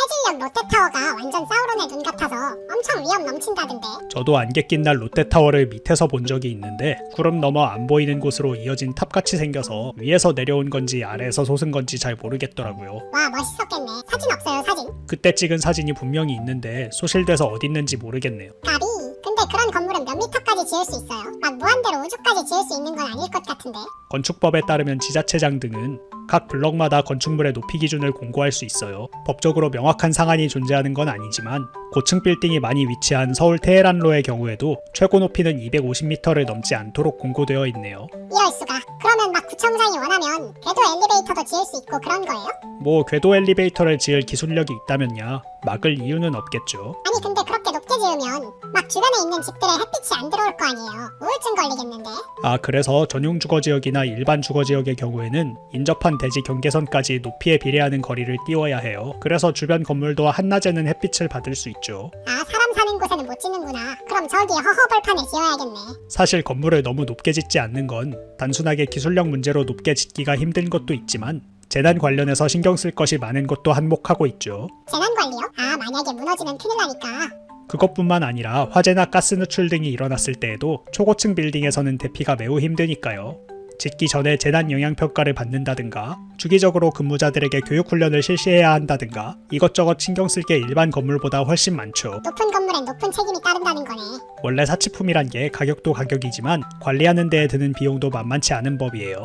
해질녘 롯데타워가 완전 사우론의 눈 같아서 엄청 위험 넘친다던데. 저도 안개 낀 날 롯데타워를 밑에서 본 적이 있는데 구름 너머 안 보이는 곳으로 이어진 탑같이 생겨서 위에서 내려온 건지 아래에서 솟은 건지 잘 모르겠더라고요. 와, 멋있었겠네. 사진 없어요, 사진? 그때 찍은 사진이 분명히 있는데 소실돼서 어딨는지 모르겠네요. 까비. 근데 그런 건물은 몇 미터까지 지을 수 있어요? 막 무한대로 우주까지 지을 수 있는 건 아닐 것 같은데. 건축법에 따르면 지자체장 등은 각 블럭마다 건축물의 높이 기준을 공고할 수 있어요. 법적으로 명확한 상한이 존재하는 건 아니지만 고층 빌딩이 많이 위치한 서울 테헤란로의 경우에도 최고 높이는 250m를 넘지 않도록 공고되어 있네요. 이럴 수가. 그러면 막 구청장이 원하면 궤도 엘리베이터도 지을 수 있고 그런 거예요? 뭐 궤도 엘리베이터를 지을 기술력이 있다면야 막을 이유는 없겠죠. 아니 근데 그렇게 높게 지으면 막 주변에 있는 집들에 햇빛이 안 들어올 거 아니에요. 우울증 걸리겠는데? 아, 그래서 전용 주거지역이나 일반 주거지역의 경우에는 인접한 대지 경계선까지 높이에 비례하는 거리를 띄워야 해요. 그래서 주변 건물도 한낮에는 햇빛을 받을 수 있죠. 아, 사람 사는 곳에는 못 짓는구나. 그럼 저기 허허벌판에 지어야겠네. 사실 건물을 너무 높게 짓지 않는 건 단순하게 기술력 문제로 높게 짓기가 힘든 것도 있지만 재난 관련해서 신경 쓸 것이 많은 것도 한몫하고 있죠. 재난 관리요? 아, 만약에 무너지면 큰일 나니까. 그것뿐만 아니라 화재나 가스 누출 등이 일어났을 때에도 초고층 빌딩에서는 대피가 매우 힘드니까요. 짓기 전에 재난 영향 평가를 받는다든가 주기적으로 근무자들에게 교육 훈련을 실시해야 한다든가 이것저것 신경 쓸 게 일반 건물보다 훨씬 많죠. 높은 건물엔 높은 책임이 따른다는 거네. 원래 사치품이란 게 가격도 가격이지만 관리하는 데에 드는 비용도 만만치 않은 법이에요.